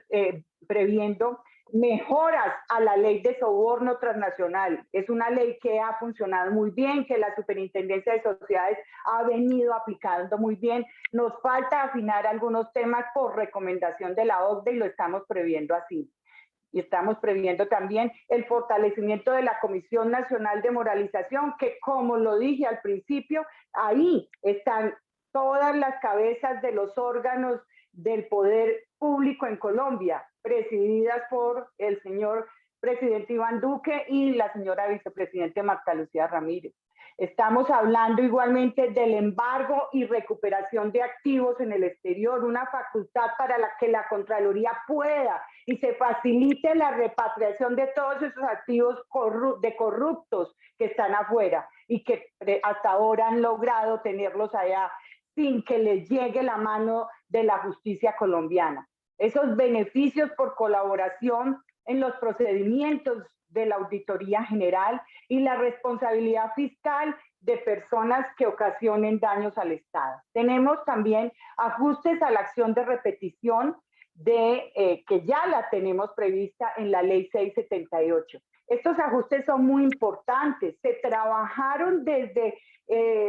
previendo mejoras a la ley de soborno transnacional. Es una ley que ha funcionado muy bien, que la Superintendencia de Sociedades ha venido aplicando muy bien. Nos falta afinar algunos temas por recomendación de la OCDE y lo estamos previendo así. Y estamos previendo también el fortalecimiento de la Comisión Nacional de Moralización, que como lo dije al principio, ahí están todas las cabezas de los órganos del poder público en Colombia, presididas por el señor presidente Iván Duque y la señora vicepresidente Marta Lucía Ramírez. Estamos hablando igualmente del embargo y recuperación de activos en el exterior, una facultad para la que la Contraloría pueda y se facilite la repatriación de todos esos activos de corruptos que están afuera y que hasta ahora han logrado tenerlos allá sin que les llegue la mano de la justicia colombiana. Esos beneficios por colaboración en los procedimientos de la Auditoría General y la responsabilidad fiscal de personas que ocasionen daños al Estado. Tenemos también ajustes a la acción de repetición que ya la tenemos prevista en la Ley 678. Estos ajustes son muy importantes, se trabajaron desde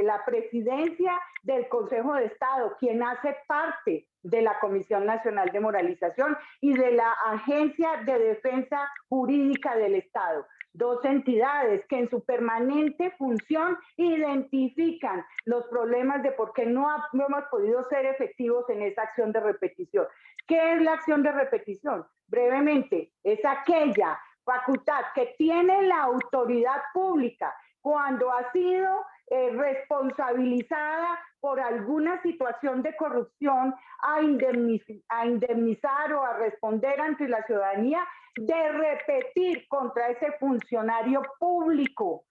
la presidencia del Consejo de Estado, quien hace parte de la Comisión Nacional de Moralización y de la Agencia de Defensa Jurídica del Estado, dos entidades que en su permanente función identifican los problemas de por qué no hemos podido ser efectivos en esa acción de repetición. ¿Qué es la acción de repetición? Brevemente, es aquella facultad que tiene la autoridad pública cuando ha sido responsabilizada por alguna situación de corrupción a indemnizar o a responder ante la ciudadanía, de repetir contra ese funcionario público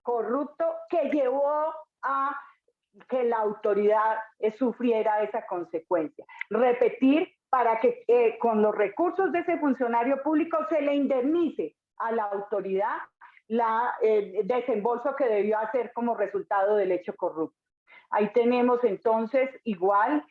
corrupto que llevó a que la autoridad sufriera esa consecuencia. Repetir para que con los recursos de ese funcionario público se le indemnice a la autoridad el desembolso que debió hacer como resultado del hecho corrupto. Ahí tenemos entonces igual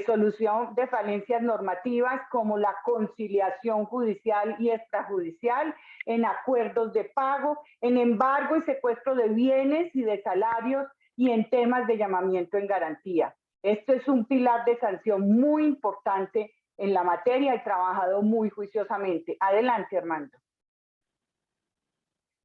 solución de falencias normativas como la conciliación judicial y extrajudicial, en acuerdos de pago, en embargo y secuestro de bienes y de salarios y en temas de llamamiento en garantía. Esto es un pilar de sanción muy importante en la materia y trabajado muy juiciosamente. Adelante, Armando.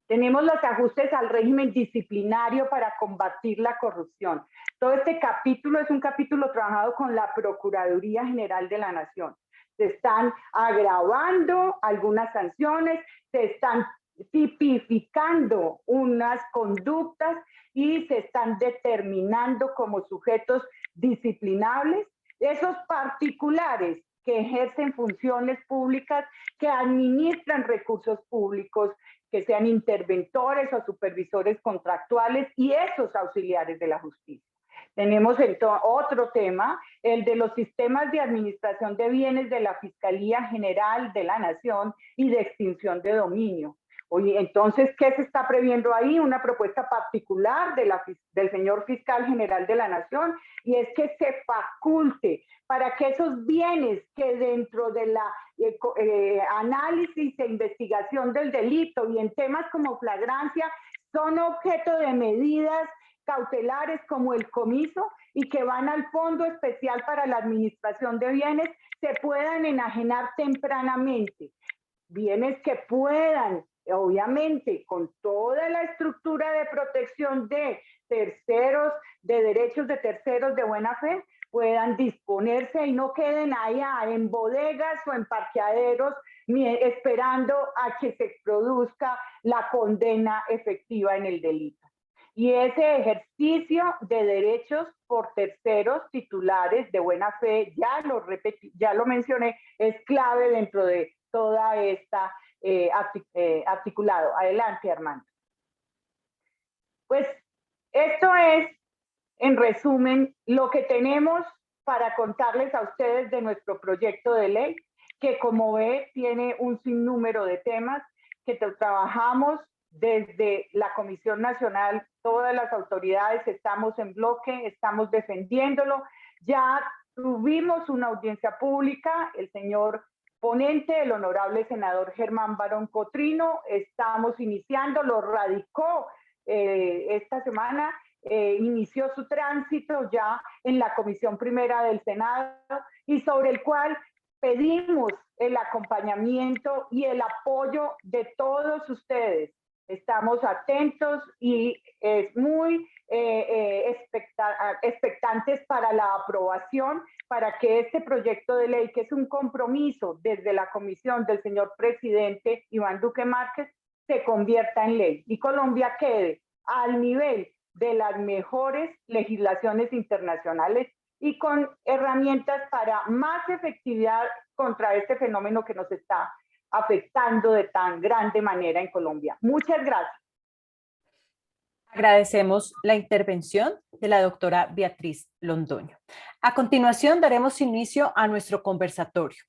Tenemos los ajustes al régimen disciplinario para combatir la corrupción. Todo este capítulo es un capítulo trabajado con la Procuraduría General de la Nación. Se están agravando algunas sanciones, se están tipificando unas conductas y se están determinando como sujetos disciplinables esos particulares que ejercen funciones públicas, que administran recursos públicos, que sean interventores o supervisores contractuales y esos auxiliares de la justicia. Tenemos otro tema, el de los sistemas de administración de bienes de la Fiscalía General de la Nación y de extinción de dominio. Oye, entonces, ¿qué se está previendo ahí? Una propuesta particular del señor fiscal general de la Nación, y es que se faculte para que esos bienes que dentro de la análisis e investigación del delito y en temas como flagrancia son objeto de medidas cautelares como el comiso y que van al Fondo Especial para la Administración de Bienes, se puedan enajenar tempranamente. Bienes que puedan, obviamente, con toda la estructura de protección de terceros, de derechos de terceros de buena fe, puedan disponerse y no queden allá en bodegas o en parqueaderos esperando a que se produzca la condena efectiva en el delito. Y ese ejercicio de derechos por terceros titulares de buena fe, ya lo mencioné, es clave dentro de toda esta articulado. Adelante, Armando. Pues esto es, en resumen, lo que tenemos para contarles a ustedes de nuestro proyecto de ley, que como ve tiene un sinnúmero de temas que trabajamos desde la Comisión Nacional, todas las autoridades estamos en bloque, estamos defendiéndolo. Ya tuvimos una audiencia pública, el señor ponente, el honorable senador Germán Barón Cotrino, estamos iniciando, lo radicó esta semana, inició su tránsito ya en la Comisión Primera del Senado y sobre el cual pedimos el acompañamiento y el apoyo de todos ustedes. Estamos atentos y muy expectantes para la aprobación, para que este proyecto de ley, que es un compromiso desde la comisión del señor presidente Iván Duque Márquez, se convierta en ley y Colombia quede al nivel de las mejores legislaciones internacionales y con herramientas para más efectividad contra este fenómeno que nos está afectando de tan grande manera en Colombia. Muchas gracias. Agradecemos la intervención de la doctora Beatriz Londoño. A continuación daremos inicio a nuestro conversatorio.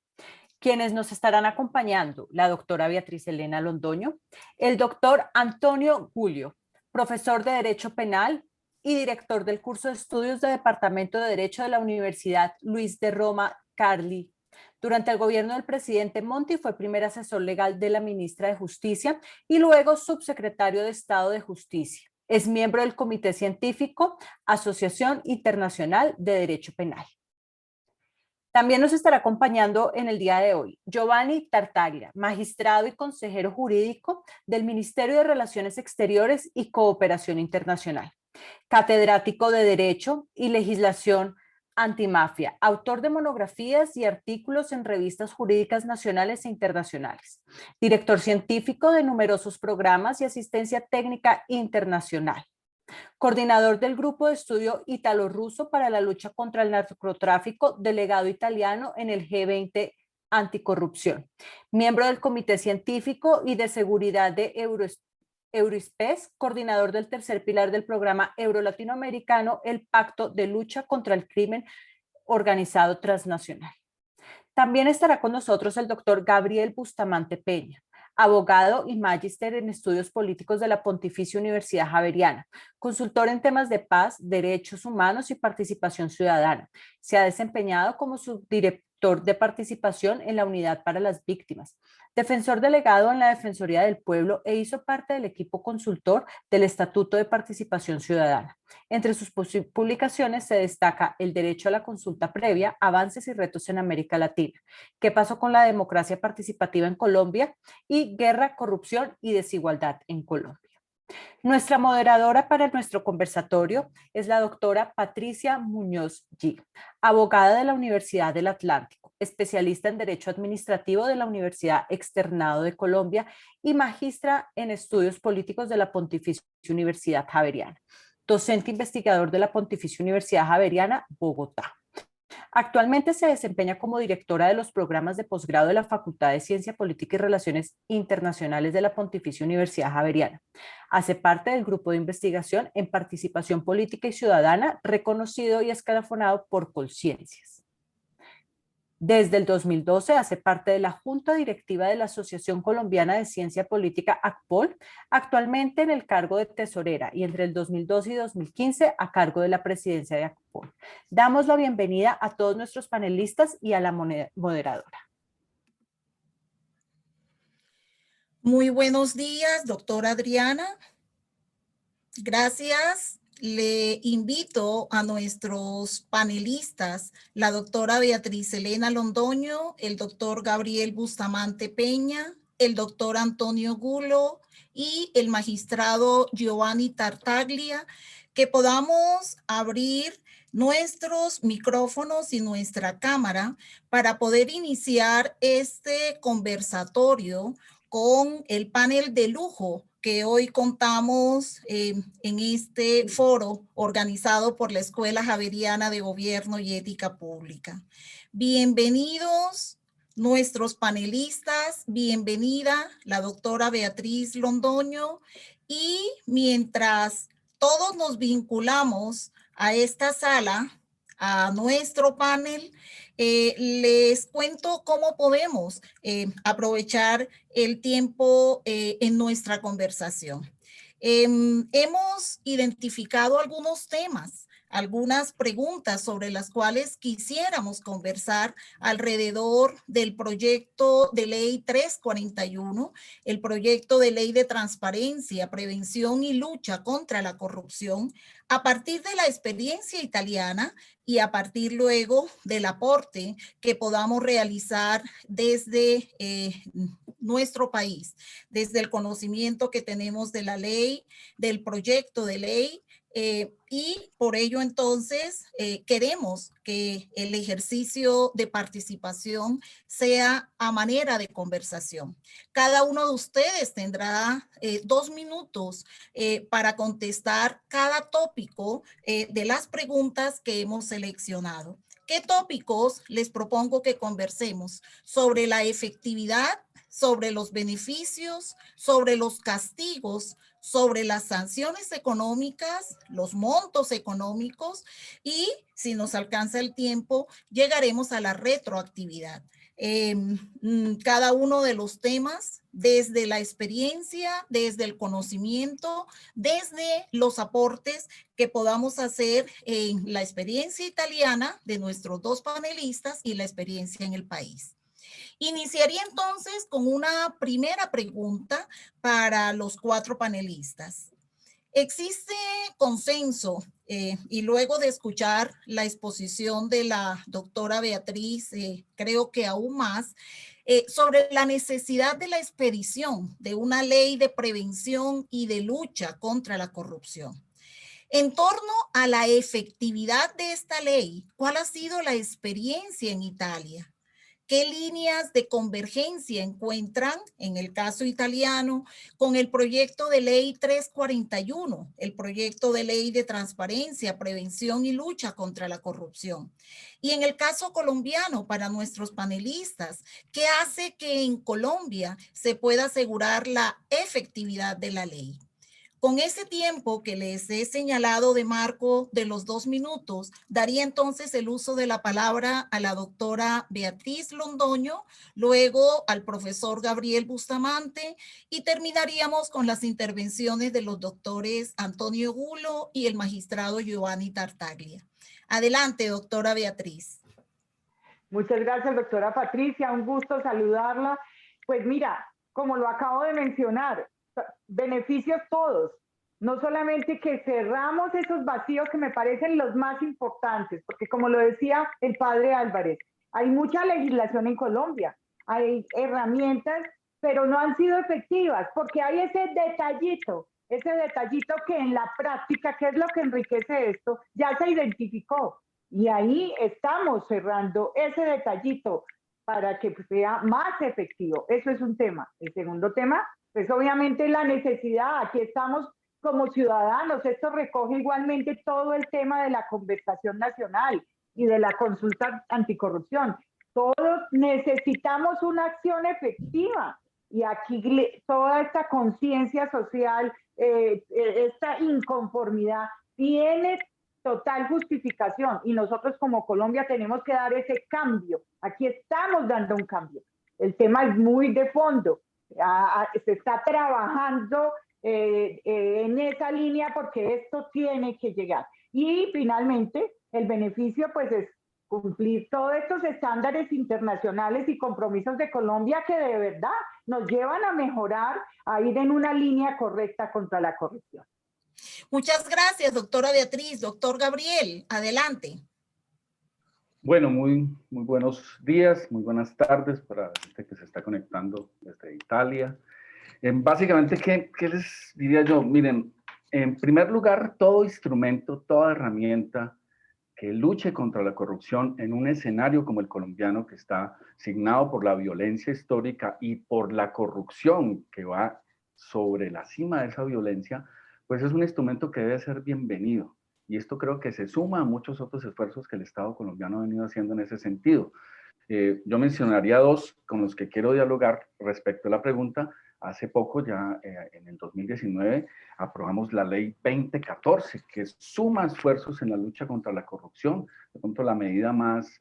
Quienes nos estarán acompañando, la doctora Beatriz Elena Londoño, el doctor Antonio Gulio, profesor de Derecho Penal y director del curso de estudios de Departamento de Derecho de la Universidad Luis de Roma Carli. Durante el gobierno del presidente Monti fue primer asesor legal de la ministra de Justicia y luego subsecretario de Estado de Justicia. Es miembro del Comité Científico Asociación Internacional de Derecho Penal. También nos estará acompañando en el día de hoy Giovanni Tartaglia, magistrado y consejero jurídico del Ministerio de Relaciones Exteriores y Cooperación Internacional, catedrático de Derecho y Legislación Antimafia, autor de monografías y artículos en revistas jurídicas nacionales e internacionales, director científico de numerosos programas y asistencia técnica internacional, coordinador del Grupo de Estudio Italo-Ruso para la lucha contra el narcotráfico, delegado italiano en el G20 Anticorrupción, miembro del Comité Científico y de Seguridad de Eurispes, coordinador del tercer pilar del programa Euro-Latinoamericano, el Pacto de Lucha contra el Crimen Organizado Transnacional. También estará con nosotros el doctor Gabriel Bustamante Peña, abogado y magíster en estudios políticos de la Pontificia Universidad Javeriana, consultor en temas de paz, derechos humanos y participación ciudadana. Se ha desempeñado como subdirector de participación en la Unidad para las Víctimas, defensor delegado en la Defensoría del Pueblo e hizo parte del equipo consultor del Estatuto de Participación Ciudadana. Entre sus publicaciones se destaca El derecho a la consulta previa, avances y retos en América Latina, ¿Qué pasó con la democracia participativa en Colombia? Y Guerra, corrupción y desigualdad en Colombia. Nuestra moderadora para nuestro conversatorio es la doctora Patricia Muñoz G., abogada de la Universidad del Atlántico, especialista en Derecho Administrativo de la Universidad Externado de Colombia y magistra en Estudios Políticos de la Pontificia Universidad Javeriana, docente investigador de la Pontificia Universidad Javeriana, Bogotá. Actualmente se desempeña como directora de los programas de posgrado de la Facultad de Ciencia Política y Relaciones Internacionales de la Pontificia Universidad Javeriana. Hace parte del grupo de investigación en participación política y ciudadana reconocido y escalafonado por Colciencias. Desde el 2012 hace parte de la Junta Directiva de la Asociación Colombiana de Ciencia Política, ACPOL, actualmente en el cargo de tesorera y entre el 2012 y 2015 a cargo de la presidencia de ACPOL. Damos la bienvenida a todos nuestros panelistas y a la moderadora. Muy buenos días, doctora Adriana. Gracias. Le invito a nuestros panelistas, la doctora Beatriz Elena Londoño, el doctor Gabriel Bustamante Peña, el doctor Antonio Gulo y el magistrado Giovanni Tartaglia, que podamos abrir nuestros micrófonos y nuestra cámara para poder iniciar este conversatorio con el panel de lujo que hoy contamos en este foro organizado por la Escuela Javeriana de Gobierno y Ética Pública. Bienvenidos nuestros panelistas, bienvenida la doctora Beatriz Londoño, y mientras todos nos vinculamos a esta sala, a nuestro panel, les cuento cómo podemos aprovechar el tiempo en nuestra conversación. Hemos identificado algunos temas, algunas preguntas sobre las cuales quisiéramos conversar alrededor del proyecto de ley 341, el proyecto de ley de transparencia, prevención y lucha contra la corrupción, a partir de la experiencia italiana y a partir luego del aporte que podamos realizar desde nuestro país, desde el conocimiento que tenemos de la ley, del proyecto de ley, y por ello entonces queremos que el ejercicio de participación sea a manera de conversación. Cada uno de ustedes tendrá 2 minutos para contestar cada tópico de las preguntas que hemos seleccionado. ¿Qué tópicos les propongo que conversemos? Sobre la efectividad, sobre los beneficios, sobre los castigos, sobre las sanciones económicas, los montos económicos, y si nos alcanza el tiempo, llegaremos a la retroactividad. Cada uno de los temas, desde la experiencia, desde el conocimiento, desde los aportes que podamos hacer en la experiencia italiana de nuestros 2 panelistas y la experiencia en el país. Iniciaría entonces con una primera pregunta para los 4 panelistas. ¿Existe consenso, y luego de escuchar la exposición de la doctora Beatriz, creo que aún más, sobre la necesidad de la expedición de una ley de prevención y de lucha contra la corrupción? En torno a la efectividad de esta ley, ¿cuál ha sido la experiencia en Italia? ¿Qué líneas de convergencia encuentran, en el caso italiano, con el proyecto de ley 341, el proyecto de ley de transparencia, prevención y lucha contra la corrupción? Y en el caso colombiano, para nuestros panelistas, ¿qué hace que en Colombia se pueda asegurar la efectividad de la ley? Con ese tiempo que les he señalado de marco de los 2 minutos, daría entonces el uso de la palabra a la doctora Beatriz Londoño, luego al profesor Gabriel Bustamante, y terminaríamos con las intervenciones de los doctores Antonio Gulo y el magistrado Giovanni Tartaglia. Adelante, doctora Beatriz. Muchas gracias, doctora Patricia. Un gusto saludarla. Pues mira, como lo acabo de mencionar, beneficios todos, no solamente que cerramos esos vacíos que me parecen los más importantes, porque como lo decía el padre Álvarez, hay mucha legislación en Colombia, hay herramientas, pero no han sido efectivas, porque hay ese detallito que en la práctica, que es lo que enriquece esto, ya se identificó, y ahí estamos cerrando ese detallito para que sea más efectivo. Eso es un tema. El segundo tema, pues obviamente la necesidad, aquí estamos como ciudadanos, esto recoge igualmente todo el tema de la conversación nacional y de la consulta anticorrupción. Todos necesitamos una acción efectiva y aquí toda esta conciencia social, esta inconformidad tiene total justificación y nosotros como Colombia tenemos que dar ese cambio. Aquí estamos dando un cambio. El tema es muy de fondo. Se está trabajando en esa línea porque esto tiene que llegar. Y finalmente, el beneficio pues es cumplir todos estos estándares internacionales y compromisos de Colombia que de verdad nos llevan a mejorar, a ir en una línea correcta contra la corrupción. Muchas gracias, doctora Beatriz. Doctor Gabriel, adelante. Bueno, muy buenos días, muy buenas tardes para la gente que se está conectando desde Italia. Básicamente, ¿qué les diría yo? Miren, en primer lugar, todo instrumento, toda herramienta que luche contra la corrupción en un escenario como el colombiano, que está signado por la violencia histórica y por la corrupción que va sobre la cima de esa violencia, pues es un instrumento que debe ser bienvenido. Y esto creo que se suma a muchos otros esfuerzos que el Estado colombiano ha venido haciendo en ese sentido. Yo mencionaría dos con los que quiero dialogar respecto a la pregunta. Hace poco, ya en el 2019, aprobamos la ley 2014, que suma esfuerzos en la lucha contra la corrupción. De pronto, la medida más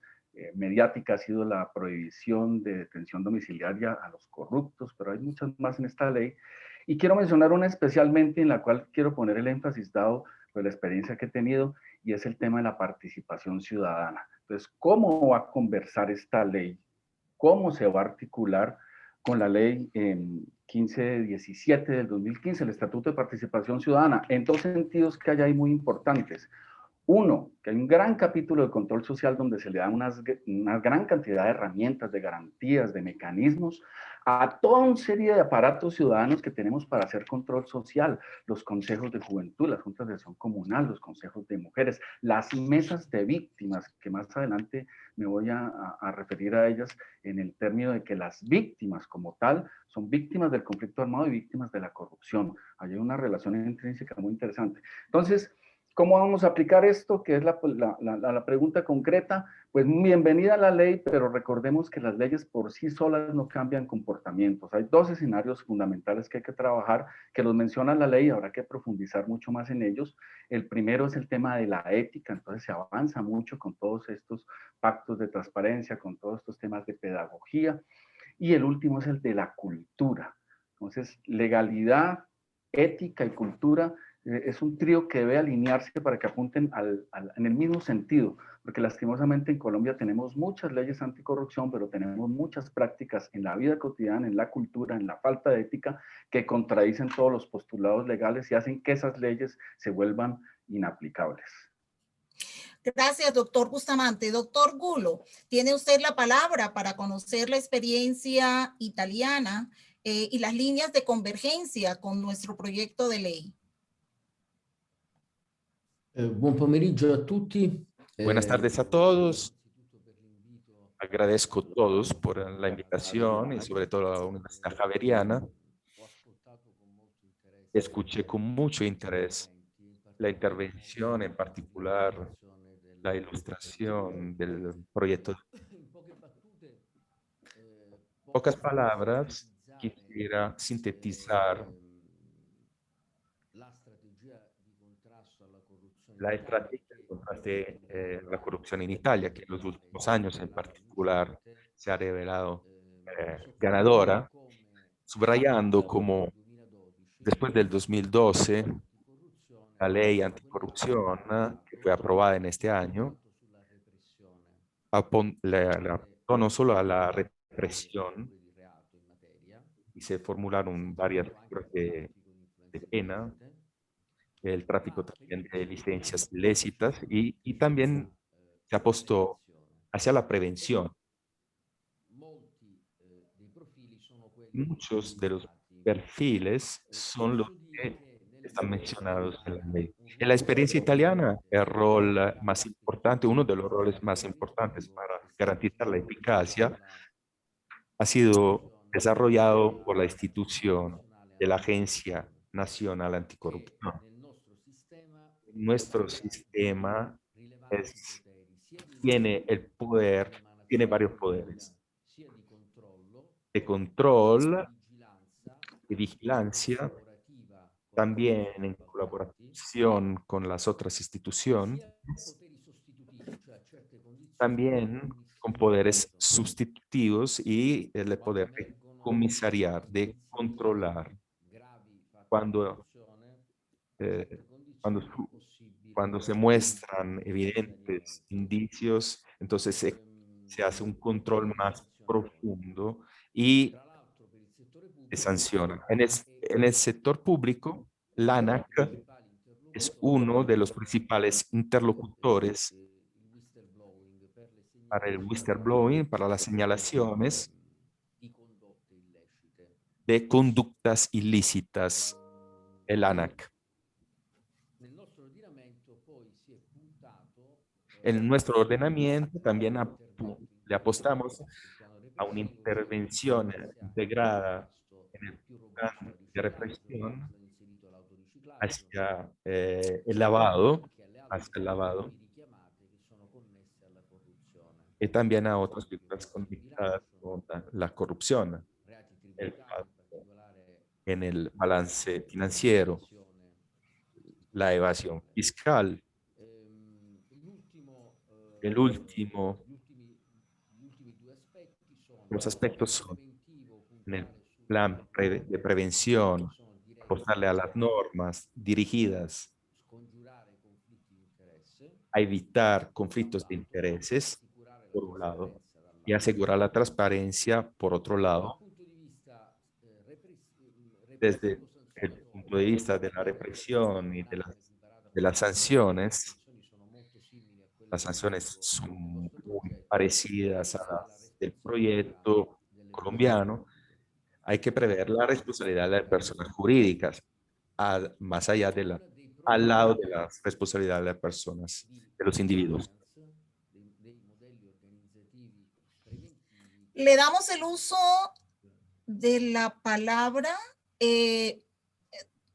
mediática ha sido la prohibición de detención domiciliaria a los corruptos, pero hay muchas más en esta ley. Y quiero mencionar una especialmente en la cual quiero poner el énfasis dado por la experiencia que he tenido, y es el tema de la participación ciudadana. Entonces, ¿cómo va a conversar esta ley? ¿Cómo se va a articular con la ley 1517 del 2015, el Estatuto de Participación Ciudadana? En dos sentidos que hay ahí muy importantes. Uno, que hay un gran capítulo de control social donde se le da una gran cantidad de herramientas, de garantías, de mecanismos a toda una serie de aparatos ciudadanos que tenemos para hacer control social, los consejos de juventud, las juntas de acción comunal, los consejos de mujeres, las mesas de víctimas, que más adelante me voy a referir a ellas en el término de que las víctimas como tal son víctimas del conflicto armado y víctimas de la corrupción. Hay una relación intrínseca muy interesante. Entonces, ¿cómo vamos a aplicar esto? Que es la pregunta concreta. Pues bienvenida a la ley, pero recordemos que las leyes por sí solas no cambian comportamientos. Hay dos escenarios fundamentales que hay que trabajar, que los menciona la ley, habrá que profundizar mucho más en ellos. El primero es el tema de la ética, entonces se avanza mucho con todos estos pactos de transparencia, con todos estos temas de pedagogía. Y el último es el de la cultura. Entonces, legalidad, ética y cultura es un trío que debe alinearse para que apunten en el mismo sentido, porque lastimosamente en Colombia tenemos muchas leyes anticorrupción, pero tenemos muchas prácticas en la vida cotidiana, en la cultura, en la falta de ética, que contradicen todos los postulados legales y hacen que esas leyes se vuelvan inaplicables. Gracias, doctor Bustamante. Doctor Gulo, tiene usted la palabra para conocer la experiencia italiana y las líneas de convergencia con nuestro proyecto de ley. Buon pomeriggio a tutti. Buenas tardes a todos. Agradezco a todos por la invitación y sobre todo a la Universidad Javeriana. Escuché con mucho interés la intervención, en particular la ilustración del proyecto. En pocas palabras, quisiera sintetizar la estrategia de combate a la corrupción en Italia, que en los últimos años en particular se ha revelado ganadora, subrayando como después del 2012, la ley anticorrupción que fue aprobada en este año, apuntó no solo a la represión, y se formularon varias tipos de pena, el tráfico también de licencias ilícitas y también se apostó hacia la prevención. Muchos de los perfiles son los que están mencionados en la ley. En la experiencia italiana, el rol más importante, uno de los roles más importantes para garantizar la eficacia, ha sido desarrollado por la institución de la Agencia Nacional Anticorrupción. Nuestro sistema tiene el poder, tiene varios poderes de control, de vigilancia también en colaboración con las otras instituciones, también con poderes sustitutivos y el poder de comisariar, de controlar cuando, eh, cuando, cuando se muestran evidentes indicios, entonces se hace un control más profundo y se sanciona. En el sector público, la ANAC es uno de los principales interlocutores para el whistleblowing, para las señalaciones de conductas ilícitas, el ANAC. En nuestro ordenamiento también le apostamos a una intervención integrada en el plan de represión hacia el lavado, y también a otras figuras conectadas con la corrupción, en el balance financiero, la evasión fiscal. El último, los aspectos son en el plan de prevención, apostarle a las normas dirigidas a evitar conflictos de intereses, por un lado, y asegurar la transparencia, por otro lado, desde el punto de vista de la represión y de las sanciones. Las sanciones son muy parecidas a las del proyecto colombiano. Hay que prever la responsabilidad de las personas jurídicas, más allá al lado de la responsabilidad de las personas, de los individuos. Le damos el uso de la palabra.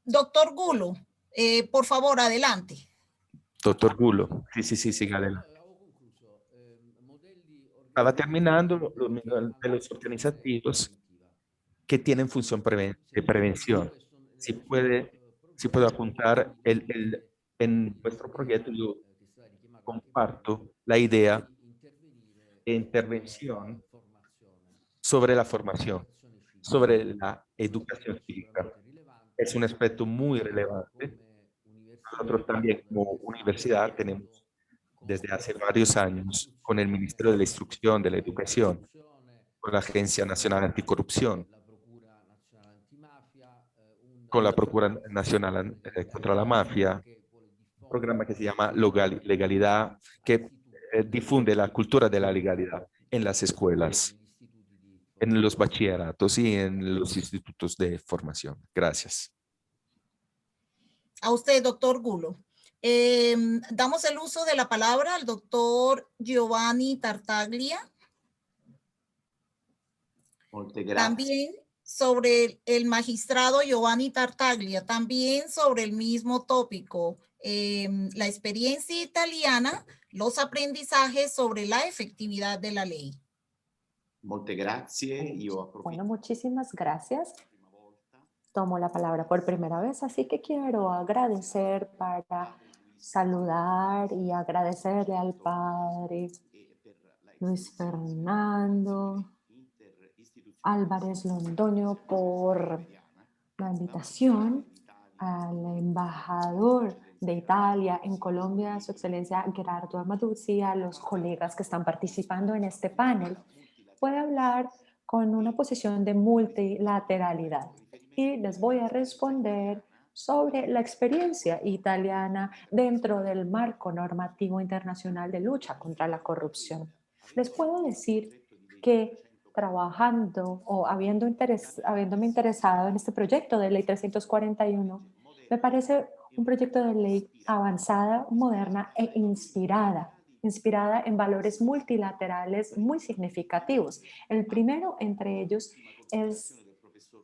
Doctor Gulo, por favor, adelante. Doctor Gulo, sí, siga adelante. Estaba terminando los modelos organizativos que tienen función de prevención. Si puede apuntar en nuestro proyecto, yo comparto la idea de intervención sobre la formación, sobre la educación cívica. Es un aspecto muy relevante. Nosotros también como universidad tenemos desde hace varios años con el Ministerio de la Instrucción, de la Educación, con la Agencia Nacional Anticorrupción, con la Procura Nacional contra la Mafia, un programa que se llama Legalidad, que difunde la cultura de la legalidad en las escuelas, en los bachilleratos y en los institutos de formación. Gracias. A usted, doctor Gulo. Damos el uso de la palabra al doctor Giovanni Tartaglia. También sobre el magistrado Giovanni Tartaglia, también sobre el mismo tópico, la experiencia italiana, los aprendizajes sobre la efectividad de la ley. Bueno, muchísimas gracias. Tomo la palabra por primera vez, así que quiero agradecer para saludar y agradecerle al padre Luis Fernando Álvarez Londoño por la invitación, al embajador de Italia en Colombia, su excelencia Gerardo Amaduzzi, a los colegas que están participando en este panel. Voy a hablar con una posición de multilateralidad y les voy a responder sobre la experiencia italiana dentro del marco normativo internacional de lucha contra la corrupción. Les puedo decir que trabajando o habiéndome interesado en este proyecto de ley 341, me parece un proyecto de ley avanzada, moderna e inspirada en valores multilaterales muy significativos. El primero entre ellos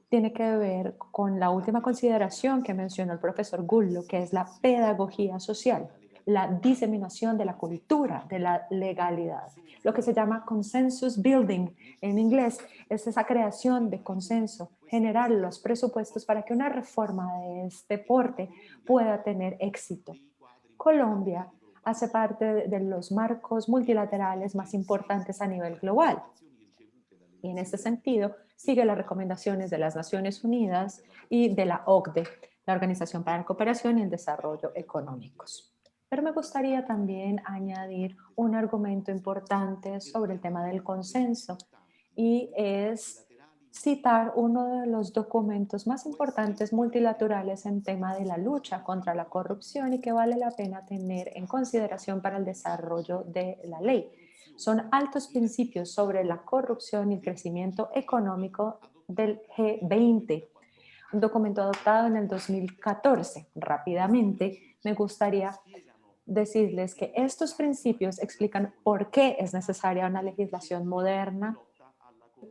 tiene que ver con la última consideración que mencionó el profesor Gullo, que es la pedagogía social. la diseminación de la cultura, de la legalidad. Lo que se llama consensus building en inglés es esa creación de consenso, generar los presupuestos para que una reforma de este porte pueda tener éxito. Colombia hace parte de los marcos multilaterales más importantes a nivel global. Y en ese sentido, sigue las recomendaciones de las Naciones Unidas y de la OCDE, la Organización para la Cooperación y el Desarrollo Económicos. Pero me gustaría también añadir un argumento importante sobre el tema del consenso, y es citar uno de los documentos más importantes multilaterales en tema de la lucha contra la corrupción y que vale la pena tener en consideración para el desarrollo de la ley. Son altos principios sobre la corrupción y el crecimiento económico del G20, un documento adoptado en el 2014. Rápidamente, me gustaría decirles que estos principios explican por qué es necesaria una legislación moderna,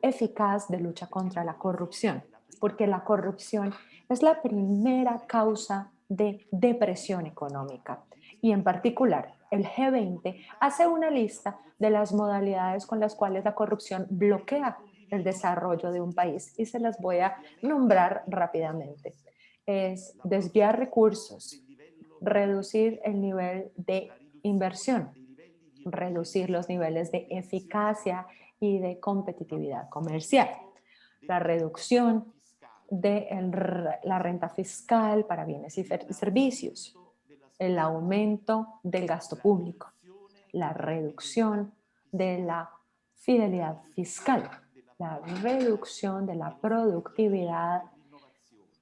eficaz de lucha contra la corrupción, porque la corrupción es la primera causa de depresión económica. Y en particular, el G20 hace una lista de las modalidades con las cuales la corrupción bloquea el desarrollo de un país, y se las voy a nombrar rápidamente. Es desviar recursos, reducir el nivel de inversión, reducir los niveles de eficacia y de competitividad comercial, la reducción de la renta fiscal para bienes y servicios, el aumento del gasto público, la reducción de la fidelidad fiscal, la reducción de la productividad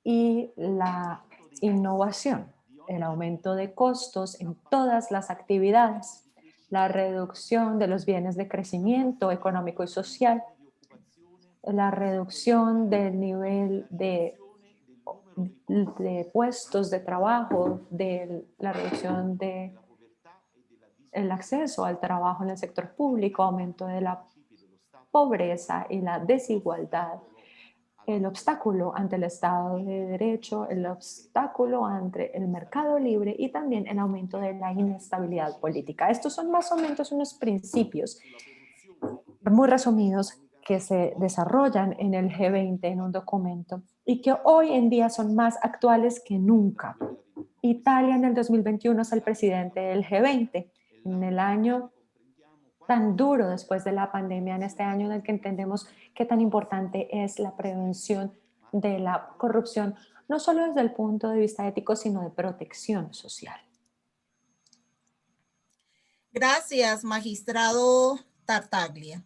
y la innovación, el aumento de costos en todas las actividades, la reducción de los bienes de crecimiento económico y social, la reducción del nivel de puestos de trabajo, la reducción del acceso al trabajo en el sector público, aumento de la pobreza y la desigualdad, el obstáculo ante el Estado de Derecho, el obstáculo ante el mercado libre y también el aumento de la inestabilidad política. Estos son más o menos unos principios muy resumidos que se desarrollan en el G20 en un documento y que hoy en día son más actuales que nunca. Italia en el 2021 es el presidente del G20. En el año tan duro después de la pandemia, en este año en el que entendemos qué tan importante es la prevención de la corrupción, no solo desde el punto de vista ético, sino de protección social. Gracias, magistrado Tartaglia.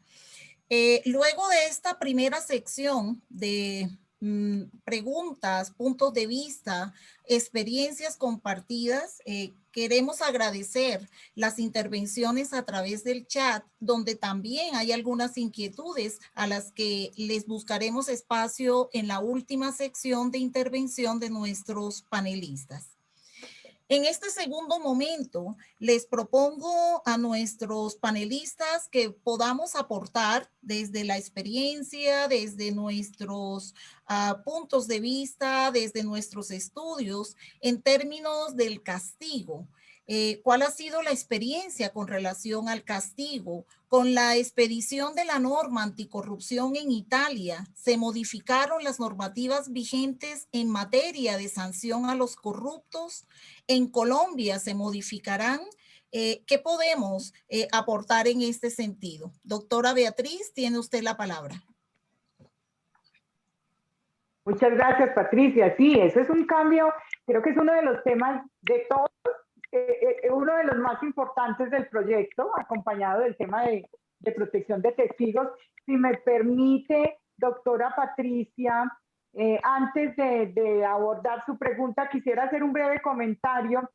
Luego de esta primera sección de preguntas, puntos de vista, experiencias compartidas, queremos agradecer las intervenciones a través del chat, donde también hay algunas inquietudes a las que les buscaremos espacio en la última sección de intervención de nuestros panelistas. En este segundo momento, les propongo a nuestros panelistas que podamos aportar desde la experiencia, desde nuestros puntos de vista, desde nuestros estudios, en términos del castigo. ¿Cuál ha sido la experiencia con relación al castigo? Con la expedición de la norma anticorrupción en Italia, se modificaron las normativas vigentes en materia de sanción a los corruptos. En Colombia se modificarán. ¿Qué podemos aportar en este sentido? Doctora Beatriz, tiene usted la palabra. Muchas gracias, Patricia. Sí, ese es un cambio, creo que es uno de los temas de todos, uno de los más importantes del proyecto, acompañado del tema de protección de testigos. Si me permite, doctora Patricia, antes de abordar su pregunta, quisiera hacer un breve comentario.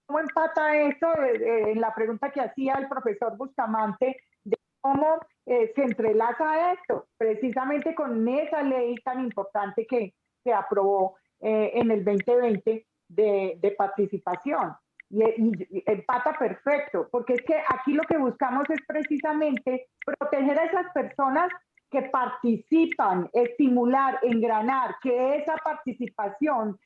¿Cómo empata esto en la pregunta que hacía el profesor Bustamante, de cómo se entrelaza esto precisamente con esa ley tan importante que se aprobó en el 2020 de participación? Y empata perfecto, porque es que aquí lo que buscamos es precisamente proteger a esas personas que participan, estimular, engranar, que esa participación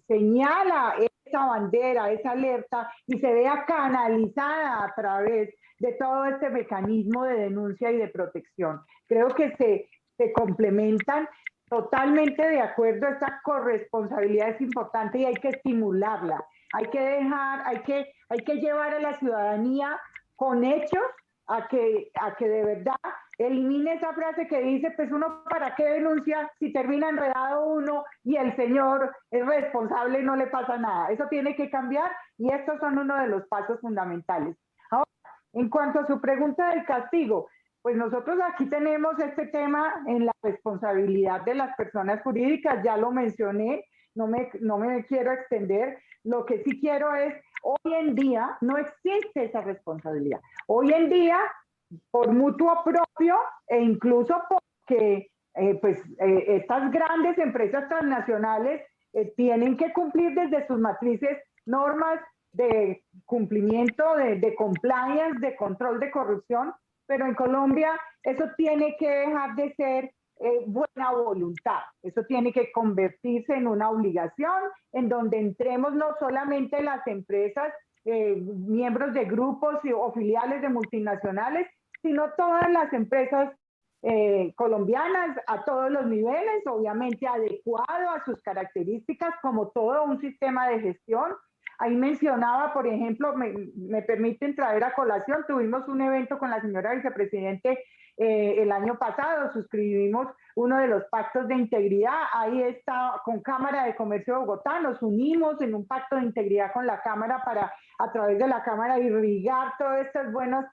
señala esa bandera, esa alerta, y se vea canalizada a través de todo este mecanismo de denuncia y de protección. Creo que se complementan. Totalmente de acuerdo, esta corresponsabilidad es importante y hay que estimularla. Hay que llevar a la ciudadanía con hechos a que de verdad elimine esa frase que dice, pues uno para qué denuncia si termina enredado uno y el señor es responsable y no le pasa nada. Eso tiene que cambiar y estos son uno de los pasos fundamentales. Ahora, en cuanto a su pregunta del castigo, pues nosotros aquí tenemos este tema en la responsabilidad de las personas jurídicas, ya lo mencioné, no me quiero extender. Lo que sí quiero es, hoy en día no existe esa responsabilidad. Hoy en día, por mutuo propio e incluso porque estas grandes empresas transnacionales tienen que cumplir desde sus matrices normas de cumplimiento, de compliance, de control de corrupción, pero en Colombia eso tiene que dejar de ser buena voluntad. Eso tiene que convertirse en una obligación en donde entremos no solamente las empresas, miembros de grupos o filiales de multinacionales, sino todas las empresas colombianas a todos los niveles, obviamente adecuado a sus características como todo un sistema de gestión. Ahí mencionaba, por ejemplo, me permiten traer a colación, tuvimos un evento con la señora vicepresidente el año pasado, suscribimos uno de los pactos de integridad, ahí está con Cámara de Comercio de Bogotá, nos unimos en un pacto de integridad con la Cámara para a través de la Cámara irrigar todas estas buenas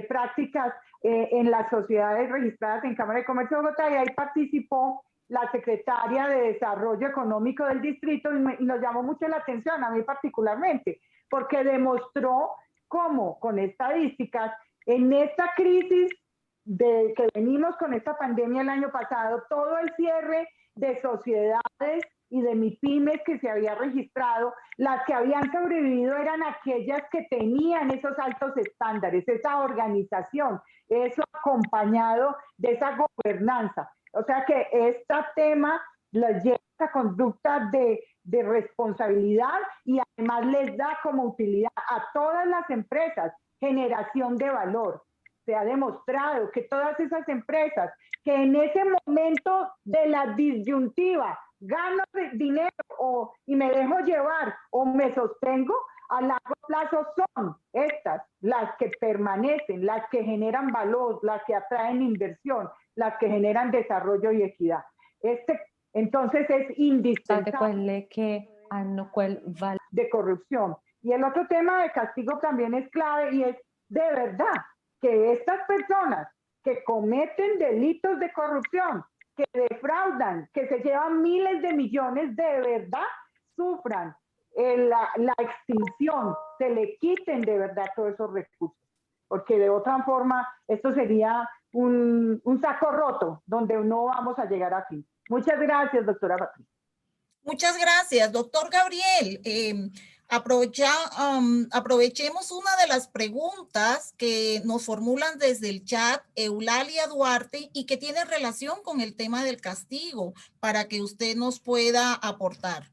prácticas en las sociedades registradas en Cámara de Comercio de Bogotá, y ahí participó la secretaria de Desarrollo Económico del distrito y nos llamó mucho la atención, a mí particularmente, porque demostró cómo con estadísticas en esta crisis que venimos con esta pandemia el año pasado, todo el cierre de sociedades y de MIPYMES que se había registrado, las que habían sobrevivido eran aquellas que tenían esos altos estándares, esa organización, eso acompañado de esa gobernanza. O sea que este tema les lleva a conducta de responsabilidad y además les da como utilidad a todas las empresas generación de valor. Se ha demostrado que todas esas empresas que en ese momento de la disyuntiva gano dinero y me dejo llevar o me sostengo, a largo plazo son estas las que permanecen, las que generan valor, las que atraen inversión, las que generan desarrollo y equidad. Entonces es indispensable de corrupción. Y el otro tema de castigo también es clave y es de verdad que estas personas que cometen delitos de corrupción, que defraudan, que se llevan miles de millones, de verdad sufran la extinción, se le quiten de verdad todos esos recursos, porque de otra forma esto sería un saco roto donde no vamos a llegar a fin. Muchas gracias, doctora Patricia. Muchas gracias, doctor Gabriel. Aprovechemos una de las preguntas que nos formulan desde el chat Eulalia Duarte y que tiene relación con el tema del castigo para que usted nos pueda aportar.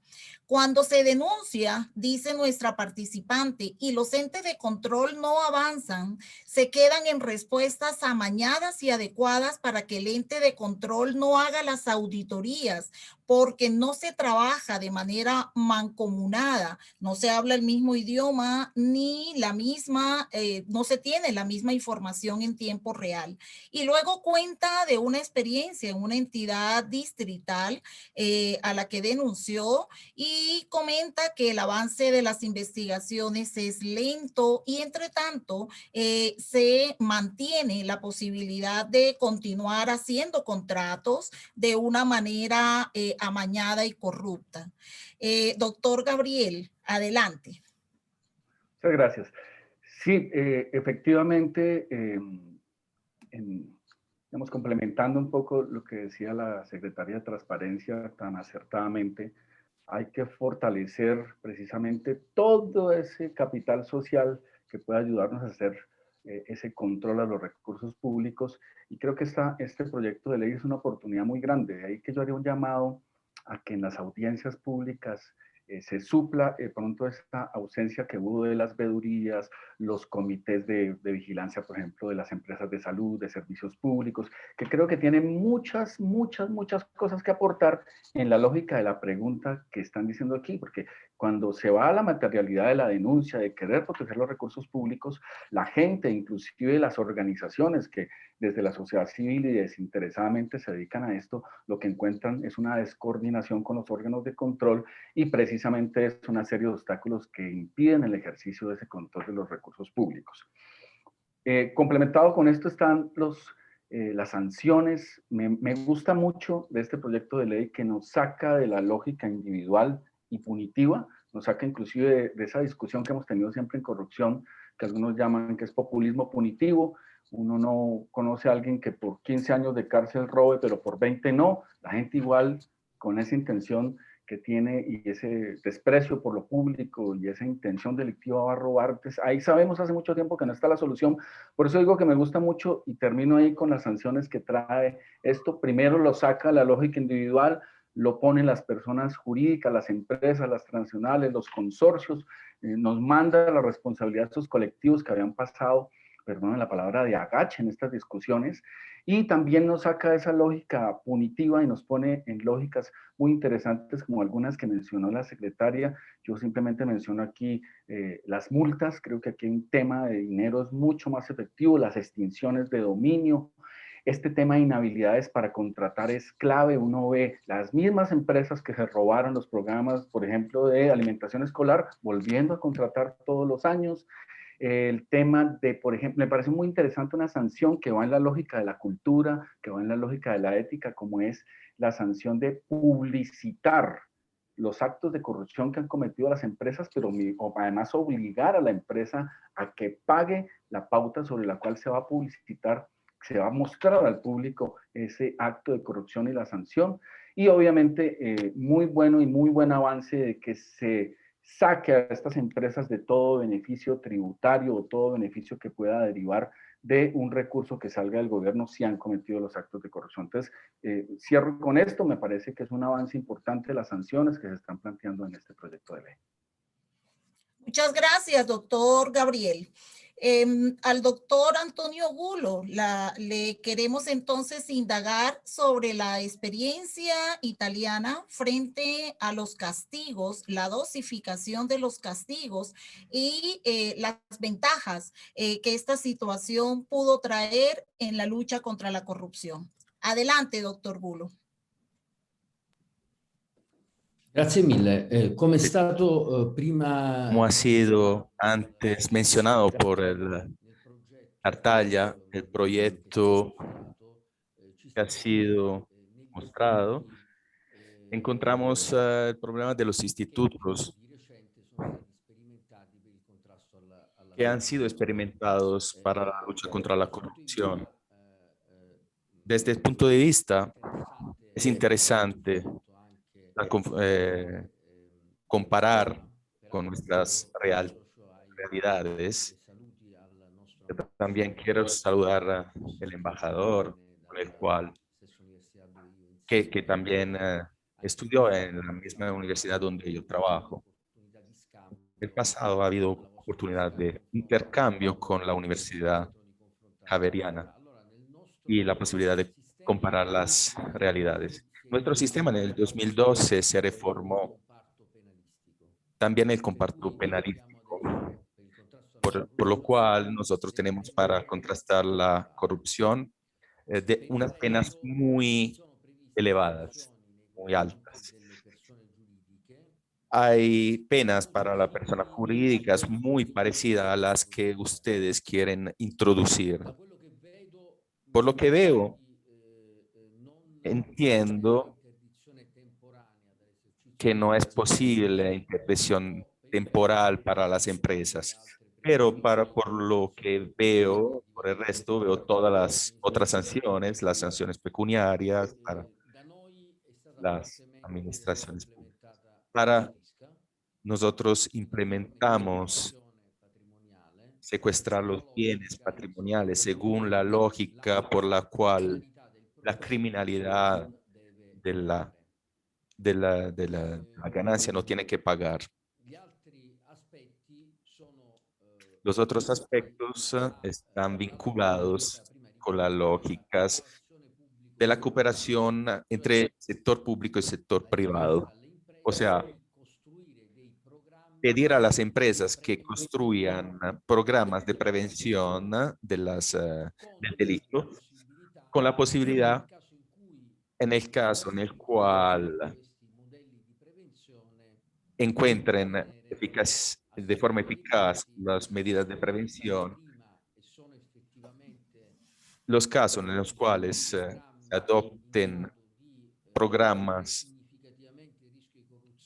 Cuando se denuncia, dice nuestra participante, y los entes de control no avanzan, se quedan en respuestas amañadas y adecuadas para que el ente de control no haga las auditorías, porque no se trabaja de manera mancomunada, no se habla el mismo idioma ni la misma, no se tiene la misma información en tiempo real. Y luego cuenta de una experiencia en una entidad distrital a la que denunció y comenta que el avance de las investigaciones es lento y entre tanto se mantiene la posibilidad de continuar haciendo contratos de una manera amañada y corrupta. Doctor Gabriel, adelante. Muchas gracias. Sí, efectivamente, digamos, complementando un poco lo que decía la Secretaría de Transparencia tan acertadamente, hay que fortalecer precisamente todo ese capital social que pueda ayudarnos a hacer ese control a los recursos públicos, y creo que este proyecto de ley es una oportunidad muy grande. De ahí que yo haría un llamado a que en las audiencias públicas se supla pronto esta ausencia que hubo de las veedurías, los comités de vigilancia, por ejemplo, de las empresas de salud, de servicios públicos, que creo que tienen muchas cosas que aportar en la lógica de la pregunta que están diciendo aquí, porque cuando se va a la materialidad de la denuncia, de querer proteger los recursos públicos, la gente, inclusive las organizaciones que desde la sociedad civil y desinteresadamente se dedican a esto, lo que encuentran es una descoordinación con los órganos de control y precisamente es una serie de obstáculos que impiden el ejercicio de ese control de los recursos públicos. Complementado con esto están las sanciones. Me gusta mucho de este proyecto de ley que nos saca de la lógica individual y punitiva, nos saca inclusive de esa discusión que hemos tenido siempre en corrupción, que algunos llaman que es populismo punitivo. Uno no conoce a alguien que por 15 años de cárcel robe, pero por 20 no. La gente igual, con esa intención que tiene y ese desprecio por lo público y esa intención delictiva va a robar. Pues ahí sabemos hace mucho tiempo que no está la solución. Por eso digo que me gusta mucho y termino ahí con las sanciones que trae esto. Primero lo saca la lógica individual, lo ponen las personas jurídicas, las empresas, las transnacionales, los consorcios, nos manda la responsabilidad de estos colectivos que habían pasado, perdón la palabra, de agache en estas discusiones, y también nos saca esa lógica punitiva y nos pone en lógicas muy interesantes como algunas que mencionó la secretaria. Yo simplemente menciono aquí las multas. Creo que aquí un tema de dinero es mucho más efectivo, las extinciones de dominio. Este tema de inhabilidades para contratar es clave. Uno ve las mismas empresas que se robaron los programas, por ejemplo, de alimentación escolar, volviendo a contratar todos los años. El tema de, por ejemplo, me parece muy interesante una sanción que va en la lógica de la cultura, que va en la lógica de la ética, como es la sanción de publicitar los actos de corrupción que han cometido las empresas, pero además obligar a la empresa a que pague la pauta sobre la cual se va a publicitar, se va a mostrar al público ese acto de corrupción y la sanción. Y obviamente muy bueno y muy buen avance de que se saque a estas empresas de todo beneficio tributario o todo beneficio que pueda derivar de un recurso que salga del gobierno si han cometido los actos de corrupción. Entonces, cierro con esto. Me parece que es un avance importante las sanciones que se están planteando en este proyecto de ley. Muchas gracias, doctor Gabriel. Al doctor Antonio Gulo le queremos entonces indagar sobre la experiencia italiana frente a los castigos, la dosificación de los castigos y las ventajas que esta situación pudo traer en la lucha contra la corrupción. Adelante, doctor Gulo. Grazie mille. Come è stato prima... Como ha sido antes mencionado por el Tartaglia, el proyecto que ha sido mostrado, encontramos el problema de los institutos que han sido experimentados para la lucha contra la corrupción. Desde el punto de vista, es interesante comparar con nuestras realidades. Yo también quiero saludar al embajador, con el cual que también estudió en la misma universidad donde yo trabajo. En el pasado ha habido oportunidad de intercambio con la Universidad Javeriana y la posibilidad de comparar las realidades. Nuestro sistema en el 2012 se reformó. También el comparto penalístico, por lo cual nosotros tenemos para contrastar la corrupción de unas penas muy elevadas, muy altas. Hay penas para las personas jurídicas muy parecidas a las que ustedes quieren introducir. Por lo que veo, entiendo que no es posible intervención temporal para las empresas, pero por lo que veo, por el resto, veo todas las otras sanciones, las sanciones pecuniarias para las administraciones públicas. Para nosotros implementamos secuestrar los bienes patrimoniales según la lógica por la cual la criminalidad la ganancia no tiene que pagar. Los otros aspectos están vinculados con las lógicas de la cooperación entre sector público y sector privado. O sea, pedir a las empresas que construyan programas de prevención del delito, con la posibilidad, en el caso en el cual encuentren de forma eficaz las medidas de prevención, los casos en los cuales se adopten programas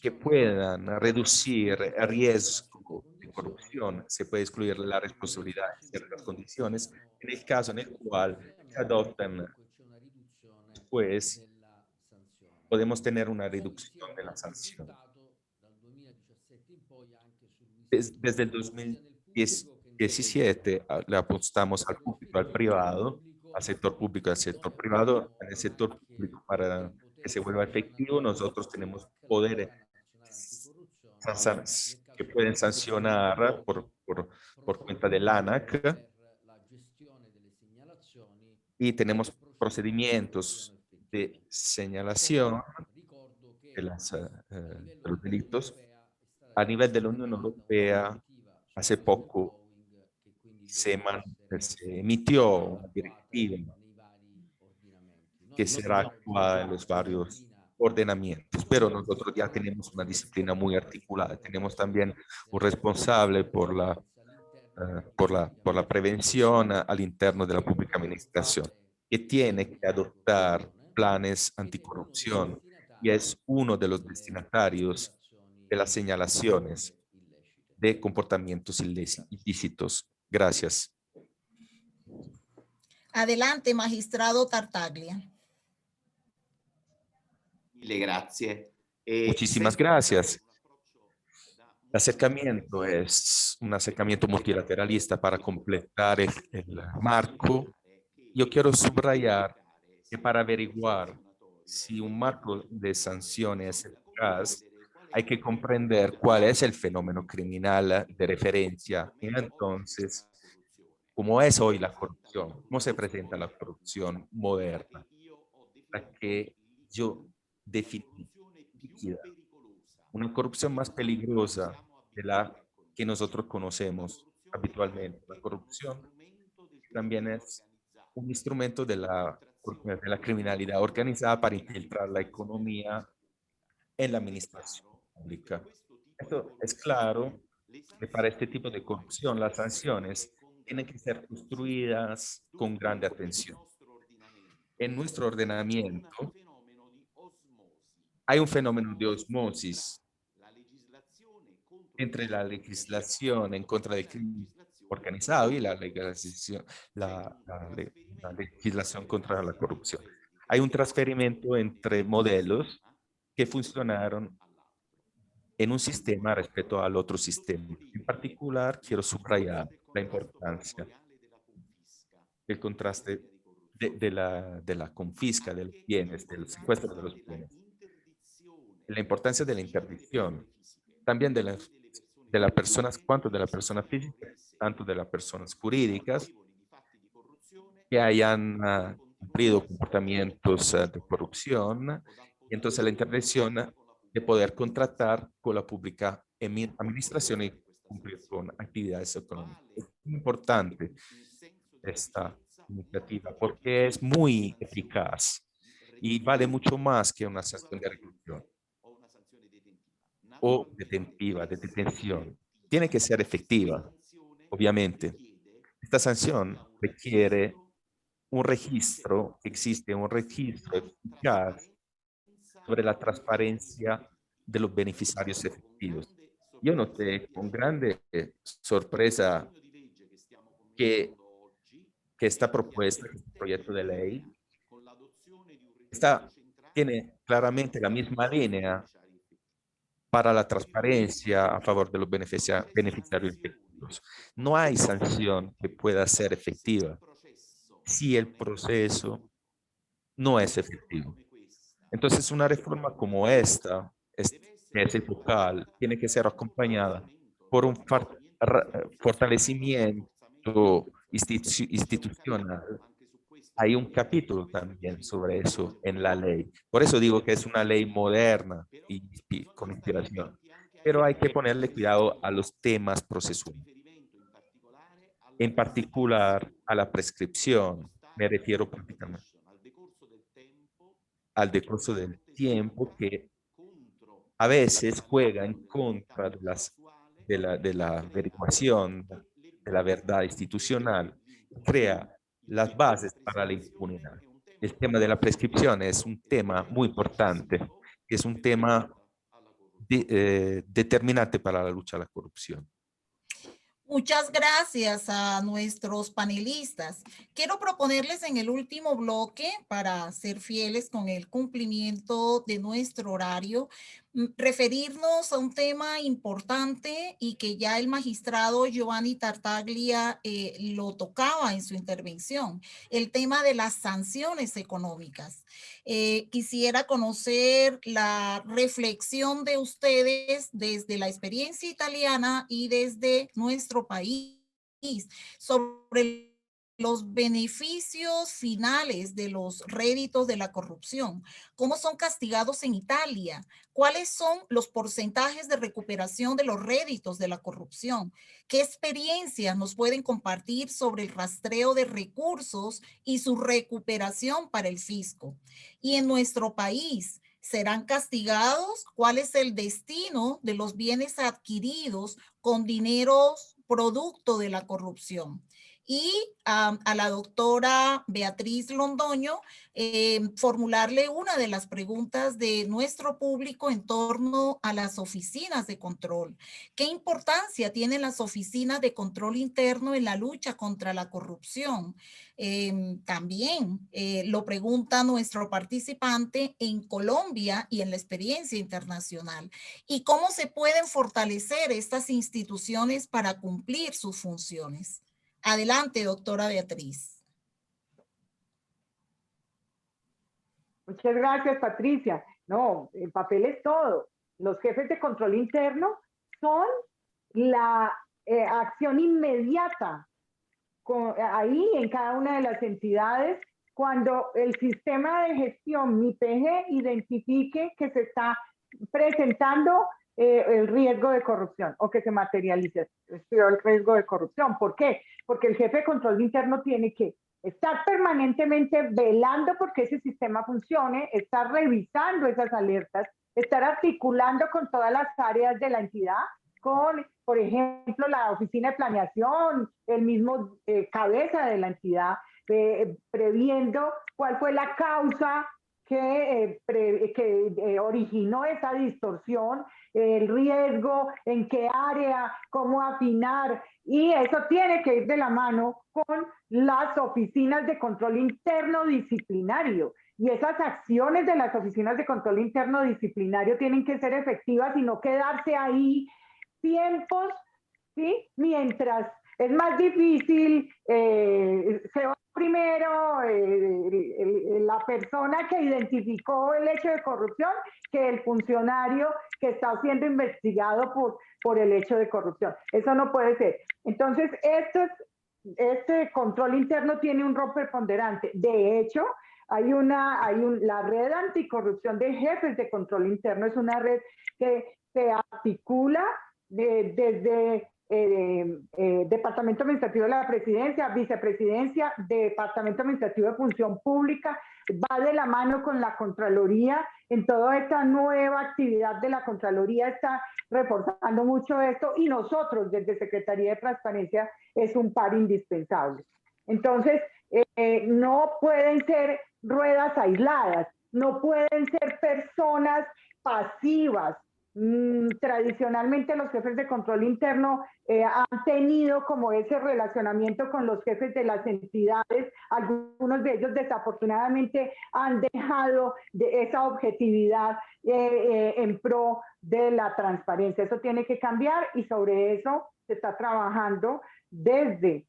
que puedan reducir el riesgo de corrupción, se puede excluir la responsabilidad en ciertas condiciones, en el caso en el cual se adoptan, pues podemos tener una reducción de la sanción. Desde el 2017 le apostamos al público, al privado, al sector público y al sector privado. En el sector público, para que se vuelva efectivo, nosotros tenemos poderes que pueden sancionar por cuenta del ANAC, y tenemos procedimientos de señalación de los delitos. A nivel de la Unión Europea, hace poco se emitió una directiva que será actuada en los varios ordenamientos, pero nosotros ya tenemos una disciplina muy articulada. Tenemos también un responsable por la prevención al interno de la pública administración, que tiene que adoptar planes anticorrupción y es uno de los destinatarios de las señalaciones de comportamientos ilícitos. Gracias. Adelante, magistrado Tartaglia. Muchísimas gracias. El acercamiento es un acercamiento multilateralista para completar el marco. Yo quiero subrayar que para averiguar si un marco de sanciones es eficaz, hay que comprender cuál es el fenómeno criminal de referencia. Y entonces, ¿cómo es hoy la corrupción? ¿Cómo se presenta la corrupción moderna? La que yo definí, una corrupción más peligrosa de la que nosotros conocemos habitualmente. La corrupción también es un instrumento de la criminalidad organizada para infiltrar la economía en la administración pública. Esto es claro que para este tipo de corrupción las sanciones tienen que ser construidas con grande atención. En nuestro ordenamiento hay un fenómeno de osmosis entre la legislación en contra del crimen organizado y la legislación contra la corrupción. Hay un transferimiento entre modelos que funcionaron en un sistema respecto al otro sistema. En particular, quiero subrayar la importancia del contraste de la confisca de los bienes, del secuestro de los bienes, la importancia de la interdicción, también de las personas, cuanto de las personas físicas, tanto de las personas jurídicas, que hayan cumplido comportamientos de corrupción, y entonces la interdicción de poder contratar con la pública administración y cumplir con actividades económicas. Es muy importante esta iniciativa porque es muy eficaz y vale mucho más que una sanción de reclusión o detentiva, de detención. Tiene que ser efectiva, obviamente. Esta sanción requiere un registro, existe un registro eficaz sobre la transparencia de los beneficiarios efectivos. Yo noté con grande sorpresa que esta propuesta, este proyecto de ley, tiene claramente la misma línea para la transparencia a favor de los beneficiarios efectivos. No hay sanción que pueda ser efectiva si el proceso no es efectivo. Entonces, una reforma como esta, que es epocal, tiene que ser acompañada por un fortalecimiento institucional. Hay un capítulo también sobre eso en la ley. Por eso digo que es una ley moderna y con inspiración. Pero hay que ponerle cuidado a los temas procesuales. En particular a la prescripción. Me refiero prácticamente al decurso del tiempo, que a veces juega en contra de la averiguación de la verdad institucional, crea las bases para la impunidad. El tema de la prescripción es un tema muy importante, es un tema determinante para la lucha a la corrupción. Muchas gracias a nuestros panelistas. Quiero proponerles en el último bloque, para ser fieles con el cumplimiento de nuestro horario, referirnos a un tema importante y que ya el magistrado Giovanni Tartaglia lo tocaba en su intervención, el tema de las sanciones económicas. Quisiera conocer la reflexión de ustedes desde la experiencia italiana y desde nuestro país sobre los beneficios finales de los réditos de la corrupción. ¿Cómo son castigados en Italia? ¿Cuáles son los porcentajes de recuperación de los réditos de la corrupción? ¿Qué experiencias nos pueden compartir sobre el rastreo de recursos y su recuperación para el fisco? Y en nuestro país, ¿serán castigados? ¿Cuál es el destino de los bienes adquiridos con dineros producto de la corrupción? Y a la doctora Beatriz Londoño, formularle una de las preguntas de nuestro público en torno a las oficinas de control. ¿Qué importancia tienen las oficinas de control interno en la lucha contra la corrupción? También lo pregunta nuestro participante en Colombia y en la experiencia internacional. ¿Y cómo se pueden fortalecer estas instituciones para cumplir sus funciones? Adelante, doctora Beatriz. Muchas gracias, Patricia. No, el papel es todo. Los jefes de control interno son la acción inmediata ahí en cada una de las entidades cuando el sistema de gestión MIPG identifique que se está presentando el riesgo de corrupción o que se materialice el riesgo de corrupción. ¿Por qué? Porque el jefe de control interno tiene que estar permanentemente velando porque ese sistema funcione, estar revisando esas alertas, estar articulando con todas las áreas de la entidad, con, por ejemplo, la oficina de planeación, el mismo cabeza de la entidad, previendo cuál fue la causa que originó esa distorsión, el riesgo, en qué área, cómo afinar, y eso tiene que ir de la mano con las oficinas de control interno disciplinario. Y esas acciones de las oficinas de control interno disciplinario tienen que ser efectivas y no quedarse ahí tiempos, ¿sí? Mientras es más difícil, se va primero la persona que identificó el hecho de corrupción que el funcionario que está siendo investigado por el hecho de corrupción. Eso no puede ser. Entonces, este control interno tiene un rol preponderante. De hecho, la red anticorrupción de jefes de control interno es una red que se articula desde Departamento Administrativo de la Presidencia, Vicepresidencia, Departamento Administrativo de Función Pública, va de la mano con la Contraloría. En toda esta nueva actividad de la Contraloría está reforzando mucho esto y nosotros desde Secretaría de Transparencia es un par indispensable. Entonces, no pueden ser ruedas aisladas, no pueden ser personas pasivas. Tradicionalmente los jefes de control interno han tenido como ese relacionamiento con los jefes de las entidades. Algunos de ellos desafortunadamente han dejado de esa objetividad en pro de la transparencia. Eso tiene que cambiar y sobre eso se está trabajando desde,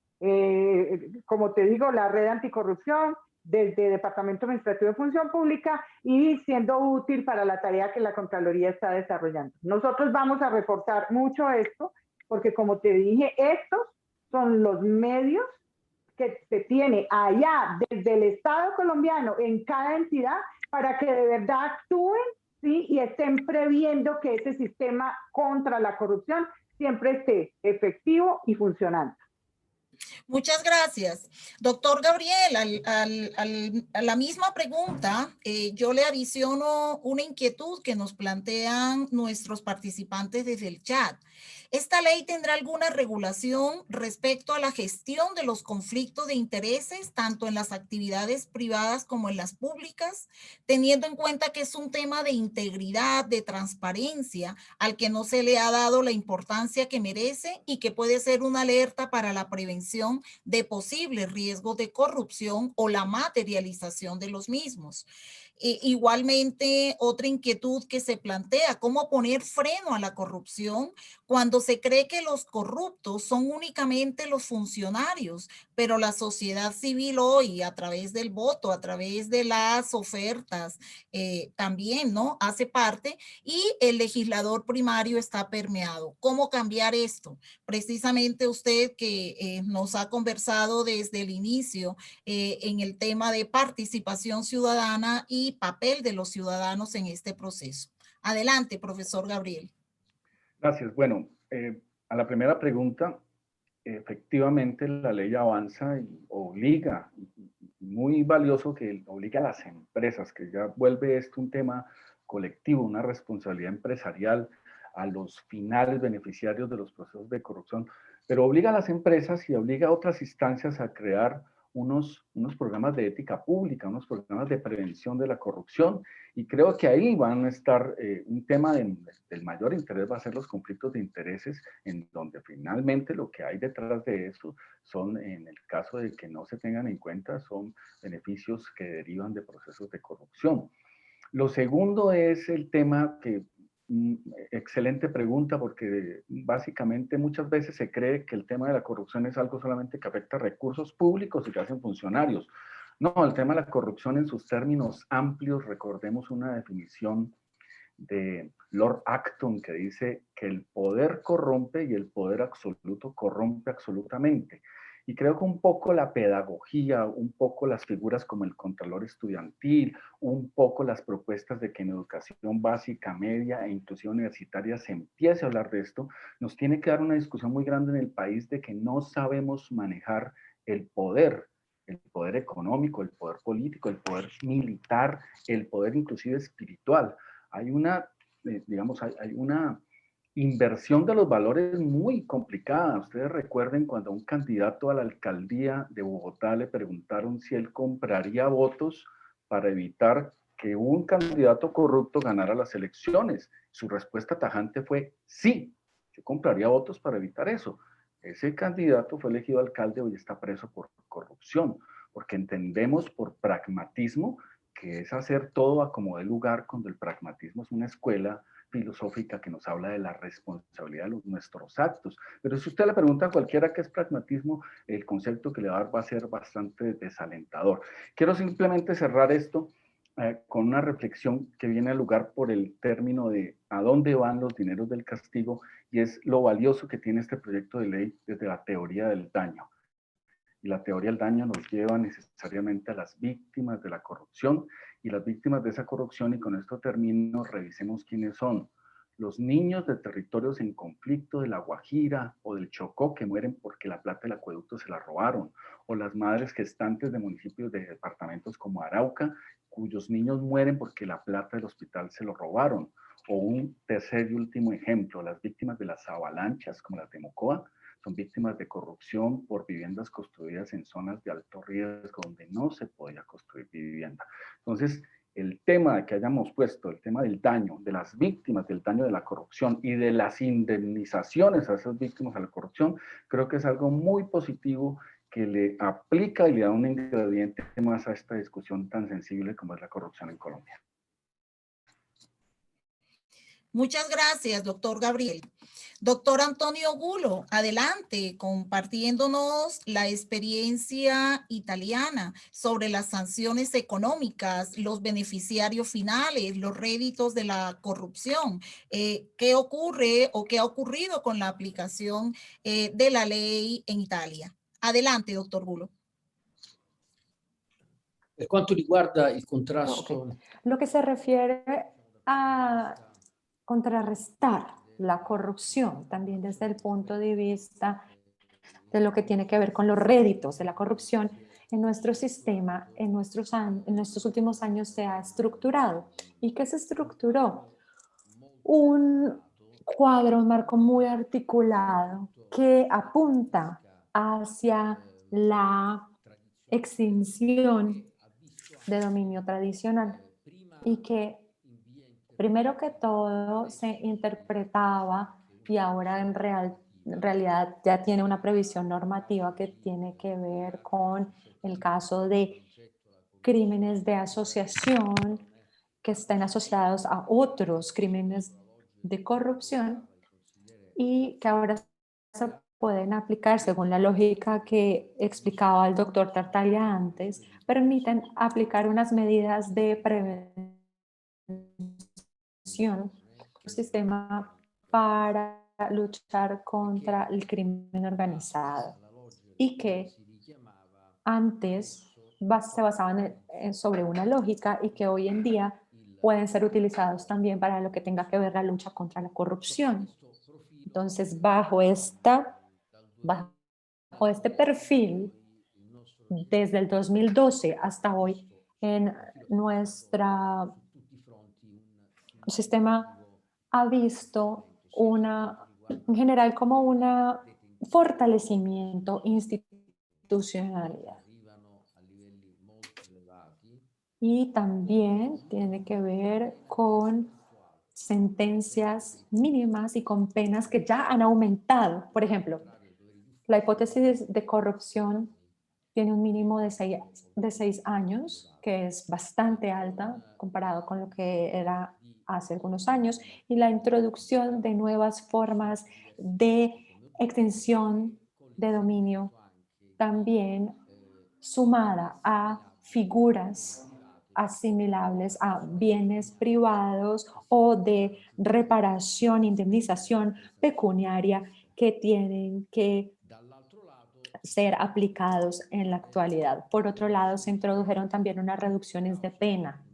como te digo, la red anticorrupción, desde Departamento Administrativo de Función Pública y siendo útil para la tarea que la Contraloría está desarrollando. Nosotros vamos a reforzar mucho esto, porque como te dije, estos son los medios que se tiene allá desde el Estado colombiano en cada entidad para que de verdad actúen, ¿sí? Y estén previendo que ese sistema contra la corrupción siempre esté efectivo y funcionando. Muchas gracias. Doctor Gabriel, a la misma pregunta, yo le adiciono una inquietud que nos plantean nuestros participantes desde el chat. ¿Esta ley tendrá alguna regulación respecto a la gestión de los conflictos de intereses, tanto en las actividades privadas como en las públicas, teniendo en cuenta que es un tema de integridad, de transparencia, al que no se le ha dado la importancia que merece y que puede ser una alerta para la prevención de posibles riesgos de corrupción o la materialización de los mismos? Igualmente, otra inquietud que se plantea, ¿cómo poner freno a la corrupción cuando se cree que los corruptos son únicamente los funcionarios, pero la sociedad civil hoy, a través del voto, a través de las ofertas, también, ¿no? Hace parte y el legislador primario está permeado? ¿Cómo cambiar esto? Precisamente usted que nos ha conversado desde el inicio en el tema de participación ciudadana y papel de los ciudadanos en este proceso. Adelante, profesor Gabriel. Gracias. Bueno, a la primera pregunta, efectivamente la ley avanza y obliga, muy valioso que obliga a las empresas, que ya vuelve esto un tema colectivo, una responsabilidad empresarial a los finales beneficiarios de los procesos de corrupción, pero obliga a las empresas y obliga a otras instancias a crear unos programas de ética pública, unos programas de prevención de la corrupción, y creo que ahí van a estar un tema del mayor interés va a ser los conflictos de intereses, en donde finalmente lo que hay detrás de eso son, en el caso de que no se tengan en cuenta, son beneficios que derivan de procesos de corrupción. Lo segundo es el tema que, excelente pregunta, porque básicamente muchas veces se cree que el tema de la corrupción es algo solamente que afecta a recursos públicos y que hacen funcionarios. No, el tema de la corrupción en sus términos amplios, recordemos una definición de Lord Acton que dice que el poder corrompe y el poder absoluto corrompe absolutamente. Y creo que un poco la pedagogía, un poco las figuras como el contralor estudiantil, un poco las propuestas de que en educación básica, media e inclusive universitaria se empiece a hablar de esto, nos tiene que dar una discusión muy grande en el país de que no sabemos manejar el poder económico, el poder político, el poder militar, el poder inclusive espiritual. Hay una, digamos, hay una inversión de los valores muy complicada. Ustedes recuerden cuando a un candidato a la alcaldía de Bogotá le preguntaron si él compraría votos para evitar que un candidato corrupto ganara las elecciones. Su respuesta tajante fue sí, yo compraría votos para evitar eso. Ese candidato fue elegido alcalde, hoy está preso por corrupción, porque entendemos por pragmatismo que es hacer todo a como de lugar, cuando el pragmatismo es una escuela filosófica que nos habla de la responsabilidad de nuestros actos. Pero si usted le pregunta a cualquiera qué es pragmatismo, el concepto que le va a dar va a ser bastante desalentador. Quiero simplemente cerrar esto con una reflexión que viene al lugar por el término de a dónde van los dineros del castigo, y es lo valioso que tiene este proyecto de ley desde la teoría del daño. Y la teoría del daño nos lleva necesariamente a las víctimas de la corrupción, y las víctimas de esa corrupción, y con esto termino, revisemos quiénes son. Los niños de territorios en conflicto de La Guajira o del Chocó que mueren porque la plata del acueducto se la robaron, o las madres gestantes de municipios de departamentos como Arauca, cuyos niños mueren porque la plata del hospital se lo robaron. O un tercer y último ejemplo, las víctimas de las avalanchas como las de Mocoa, son víctimas de corrupción por viviendas construidas en zonas de alto riesgo donde no se podía construir vivienda. Entonces, el tema de que hayamos puesto, el tema del daño, de las víctimas del daño de la corrupción y de las indemnizaciones a esas víctimas de la corrupción, creo que es algo muy positivo que le aplica y le da un ingrediente más a esta discusión tan sensible como es la corrupción en Colombia. Muchas gracias, doctor Gabriel. Doctor Antonio Gulo, adelante, compartiéndonos la experiencia italiana sobre las sanciones económicas, los beneficiarios finales, los réditos de la corrupción. ¿Qué ocurre o qué ha ocurrido con la aplicación de la ley en Italia? Adelante, doctor Gulo. Per quanto riguarda il contrasto... Ok. Lo que se refiere a contrarrestar la corrupción, también desde el punto de vista de lo que tiene que ver con los réditos de la corrupción, en nuestro sistema, en nuestros últimos años se ha estructurado. ¿Y qué se estructuró? Un cuadro, un marco muy articulado que apunta hacia la extinción de dominio tradicional y que primero que todo se interpretaba y ahora en realidad ya tiene una previsión normativa que tiene que ver con el caso de crímenes de asociación que estén asociados a otros crímenes de corrupción y que ahora se pueden aplicar según la lógica que explicaba el doctor Tartaglia antes, permiten aplicar unas medidas de prevención, un sistema para luchar contra el crimen organizado y que antes se basaban sobre una lógica y que hoy en día pueden ser utilizados también para lo que tenga que ver la lucha contra la corrupción. Entonces, bajo este perfil, desde el 2012 hasta hoy, en nuestro sistema ha visto en general como un fortalecimiento institucionalidad. Y también tiene que ver con sentencias mínimas y con penas que ya han aumentado. Por ejemplo, la hipótesis de corrupción tiene un mínimo de 6 años, que es bastante alta comparado con lo que era hace algunos años, y la introducción de nuevas formas de extensión de dominio también sumada a figuras asimilables a bienes privados o de reparación, indemnización pecuniaria que tienen que ser aplicados en la actualidad. Por otro lado, se introdujeron también unas reducciones de pena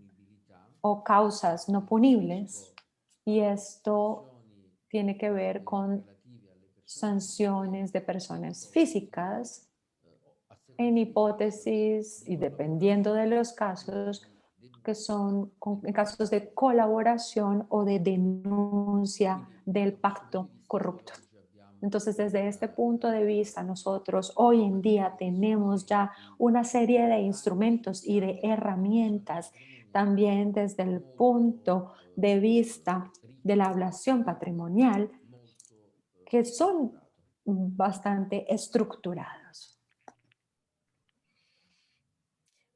o causas no punibles y esto tiene que ver con sanciones de personas físicas en hipótesis y dependiendo de los casos que son en casos de colaboración o de denuncia del pacto corrupto. Entonces, desde este punto de vista, nosotros hoy en día tenemos ya una serie de instrumentos y de herramientas, también desde el punto de vista de la ablación patrimonial, que son bastante estructurados.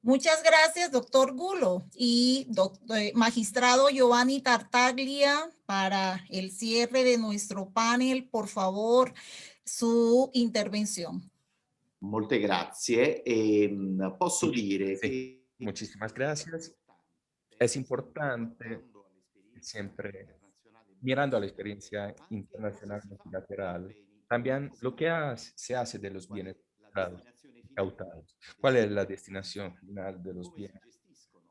Muchas gracias, doctor Gulo y magistrado Giovanni Tartaglia, para el cierre de nuestro panel, por favor, su intervención. Molte grazie. Posso dire Sí, muchísimas gracias. Es importante siempre, mirando a la experiencia internacional multilateral, también lo que se hace de los bienes incautados. ¿Cuál es la destinación final de los bienes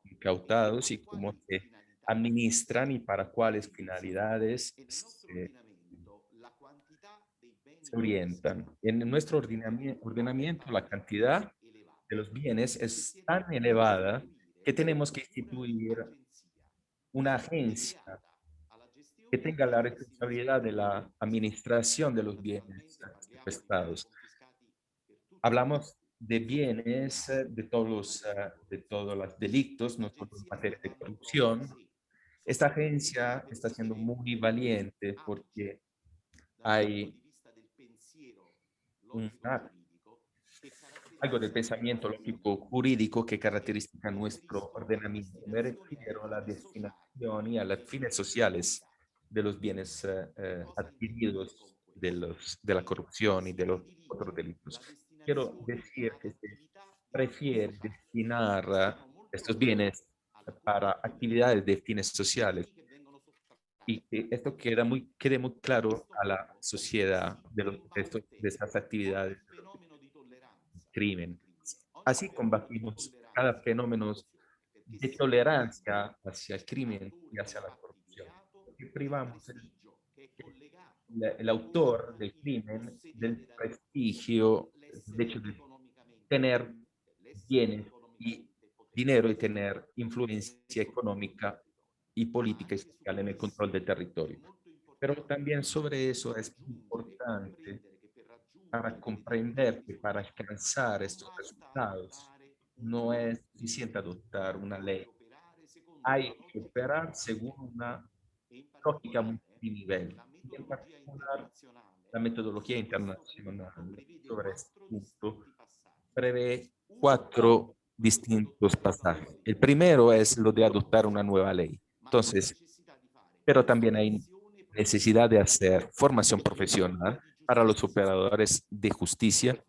incautados y cómo se administran y para cuáles finalidades se orientan? En nuestro ordenamiento, la cantidad de los bienes es tan elevada que tenemos que instituir una agencia que tenga la responsabilidad de la administración de los bienes secuestrados. Hablamos de bienes de todos los delitos, no solo en materia de corrupción. Esta agencia está siendo muy valiente porque hay algo del pensamiento lógico jurídico que caracteriza nuestro ordenamiento. Me refiero a la destinación y a las fines sociales de los bienes adquiridos de la corrupción y de los otros delitos. Quiero decir que se prefiere destinar estos bienes para actividades de fines sociales y que esto quede muy claro a la sociedad de estas actividades de crimen. Así combatimos cada fenómeno de tolerancia hacia el crimen y hacia la corrupción. Porque privamos el autor del crimen del prestigio, del hecho de tener bienes y dinero y tener influencia económica y política y social en el control del territorio. Pero también sobre eso es importante para comprender que para alcanzar estos resultados no es suficiente adoptar una ley. Hay que operar según una lógica multinivel. Y en particular, la metodología internacional sobre este punto prevé 4 distintos pasajes. El primero es lo de adoptar una nueva ley. Entonces, pero también hay necesidad de hacer formación profesional para los operadores de justicia,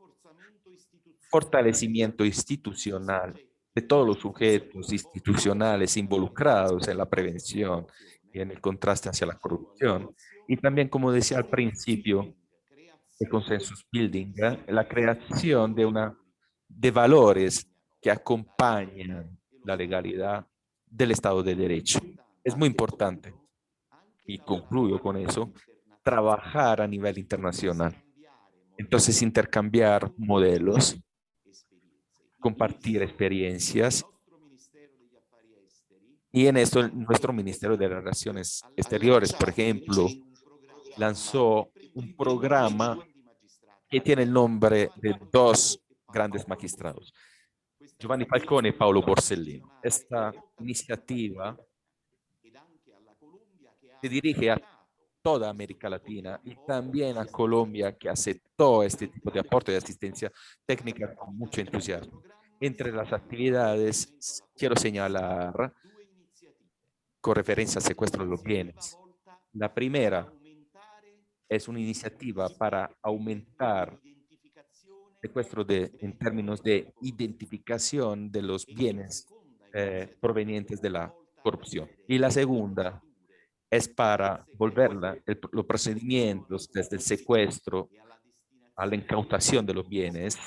fortalecimiento institucional de todos los sujetos institucionales involucrados en la prevención y en el contraste hacia la corrupción. Y también, como decía al principio, el consensus building, la creación de valores que acompañan la legalidad del Estado de Derecho. Es muy importante, y concluyo con eso, trabajar a nivel internacional. Entonces, intercambiar modelos, compartir experiencias. Y en esto, nuestro Ministerio de Relaciones Exteriores, por ejemplo, lanzó un programa que tiene el nombre de 2 grandes magistrados, Giovanni Falcone y Paolo Borsellino. Esta iniciativa se dirige a toda América Latina y también a Colombia, que aceptó este tipo de aporte de asistencia técnica con mucho entusiasmo. Entre las actividades, quiero señalar, con referencia al secuestro de los bienes. La primera es una iniciativa para aumentar secuestro en términos de identificación de los bienes provenientes de la corrupción. Y la segunda es para volver los procedimientos desde el secuestro a la incautación de los bienes,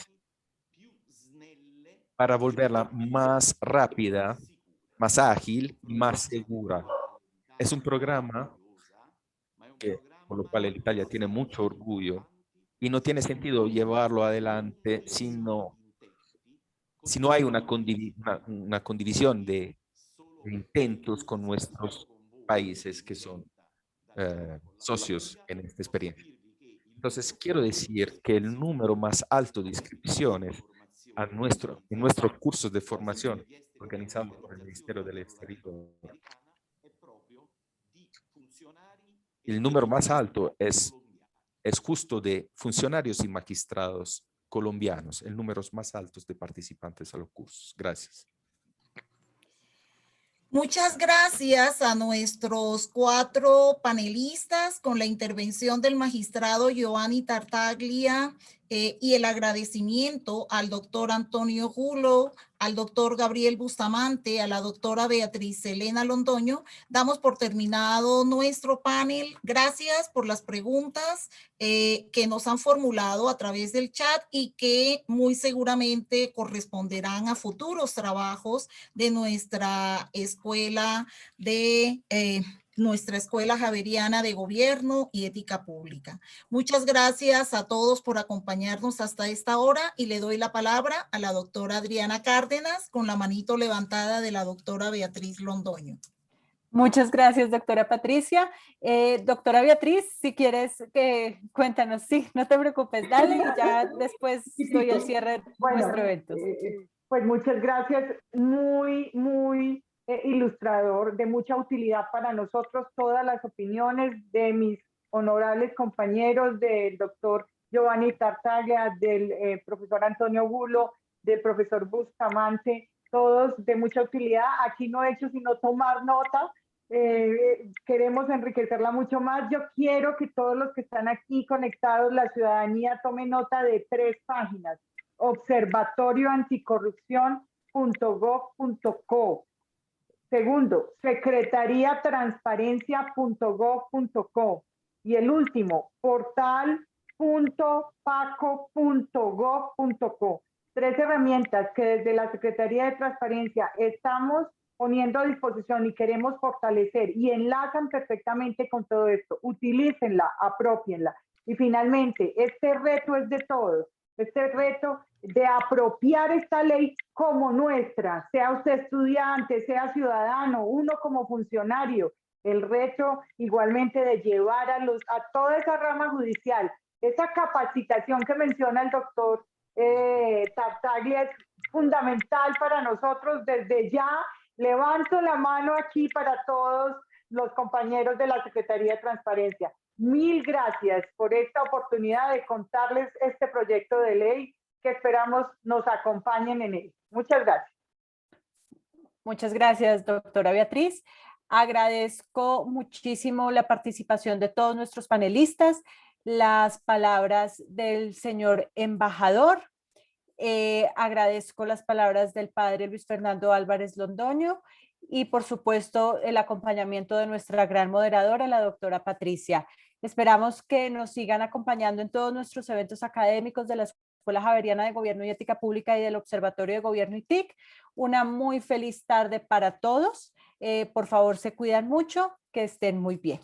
para volverla más rápida, más ágil y más segura. Es un programa por lo cual Italia tiene mucho orgullo y no tiene sentido llevarlo adelante si no hay una condivisión de intentos con nuestros países que son socios en esta experiencia. Entonces, quiero decir que el número más alto de inscripciones en nuestros cursos de formación organizados por el Ministerio del Exterior, el número más alto es justo de funcionarios y magistrados colombianos, el número más alto de participantes a los cursos. Gracias. Muchas gracias a nuestros 4 panelistas con la intervención del magistrado Giovanni Tartaglia y el agradecimiento al doctor Antonio Julio, al doctor Gabriel Bustamante, a la doctora Beatriz Elena Londoño. Damos por terminado nuestro panel. Gracias por las preguntas que nos han formulado a través del chat y que muy seguramente corresponderán a futuros trabajos de nuestra escuela Javeriana de Gobierno y Ética Pública. Muchas gracias a todos por acompañarnos hasta esta hora y le doy la palabra a la doctora Adriana Cárdenas con la manito levantada de la doctora Beatriz Londoño. Muchas gracias, doctora Patricia. Doctora Beatriz, si quieres cuéntanos, sí, no te preocupes, dale y ya después doy el cierre de nuestro evento. Pues muchas gracias, muy ilustrador, de mucha utilidad para nosotros, todas las opiniones de mis honorables compañeros, del doctor Giovanni Tartaglia, del profesor Antonio Bulo, del profesor Bustamante, todos de mucha utilidad. Aquí no he hecho sino tomar nota queremos enriquecerla mucho más. Yo quiero que todos los que están aquí conectados, la ciudadanía, tome nota de 3 páginas. observatorioanticorrupción.gov.co. Segundo, secretariatransparencia.gov.co. Y el último, portal.paco.gov.co. 3 herramientas que desde la Secretaría de Transparencia estamos poniendo a disposición y queremos fortalecer y enlazan perfectamente con todo esto. Utilícenla, apropienla. Y finalmente, este reto es de todos. Este reto de apropiar esta ley como nuestra, sea usted estudiante, sea ciudadano, uno como funcionario, el reto igualmente de llevar a toda esa rama judicial, esa capacitación que menciona el doctor Tartaglia es fundamental para nosotros. Desde ya levanto la mano aquí para todos los compañeros de la Secretaría de Transparencia. Mil gracias por esta oportunidad de contarles este proyecto de ley que esperamos nos acompañen en él. Muchas gracias. Muchas gracias, doctora Beatriz. Agradezco muchísimo la participación de todos nuestros panelistas, las palabras del señor embajador. Agradezco las palabras del padre Luis Fernando Álvarez Londoño y, por supuesto, el acompañamiento de nuestra gran moderadora, la doctora Patricia. Esperamos que nos sigan acompañando en todos nuestros eventos académicos de la Escuela Javeriana de Gobierno y Ética Pública y del Observatorio de Gobierno y TIC. Una muy feliz tarde para todos. Por favor, se cuidan mucho, que estén muy bien.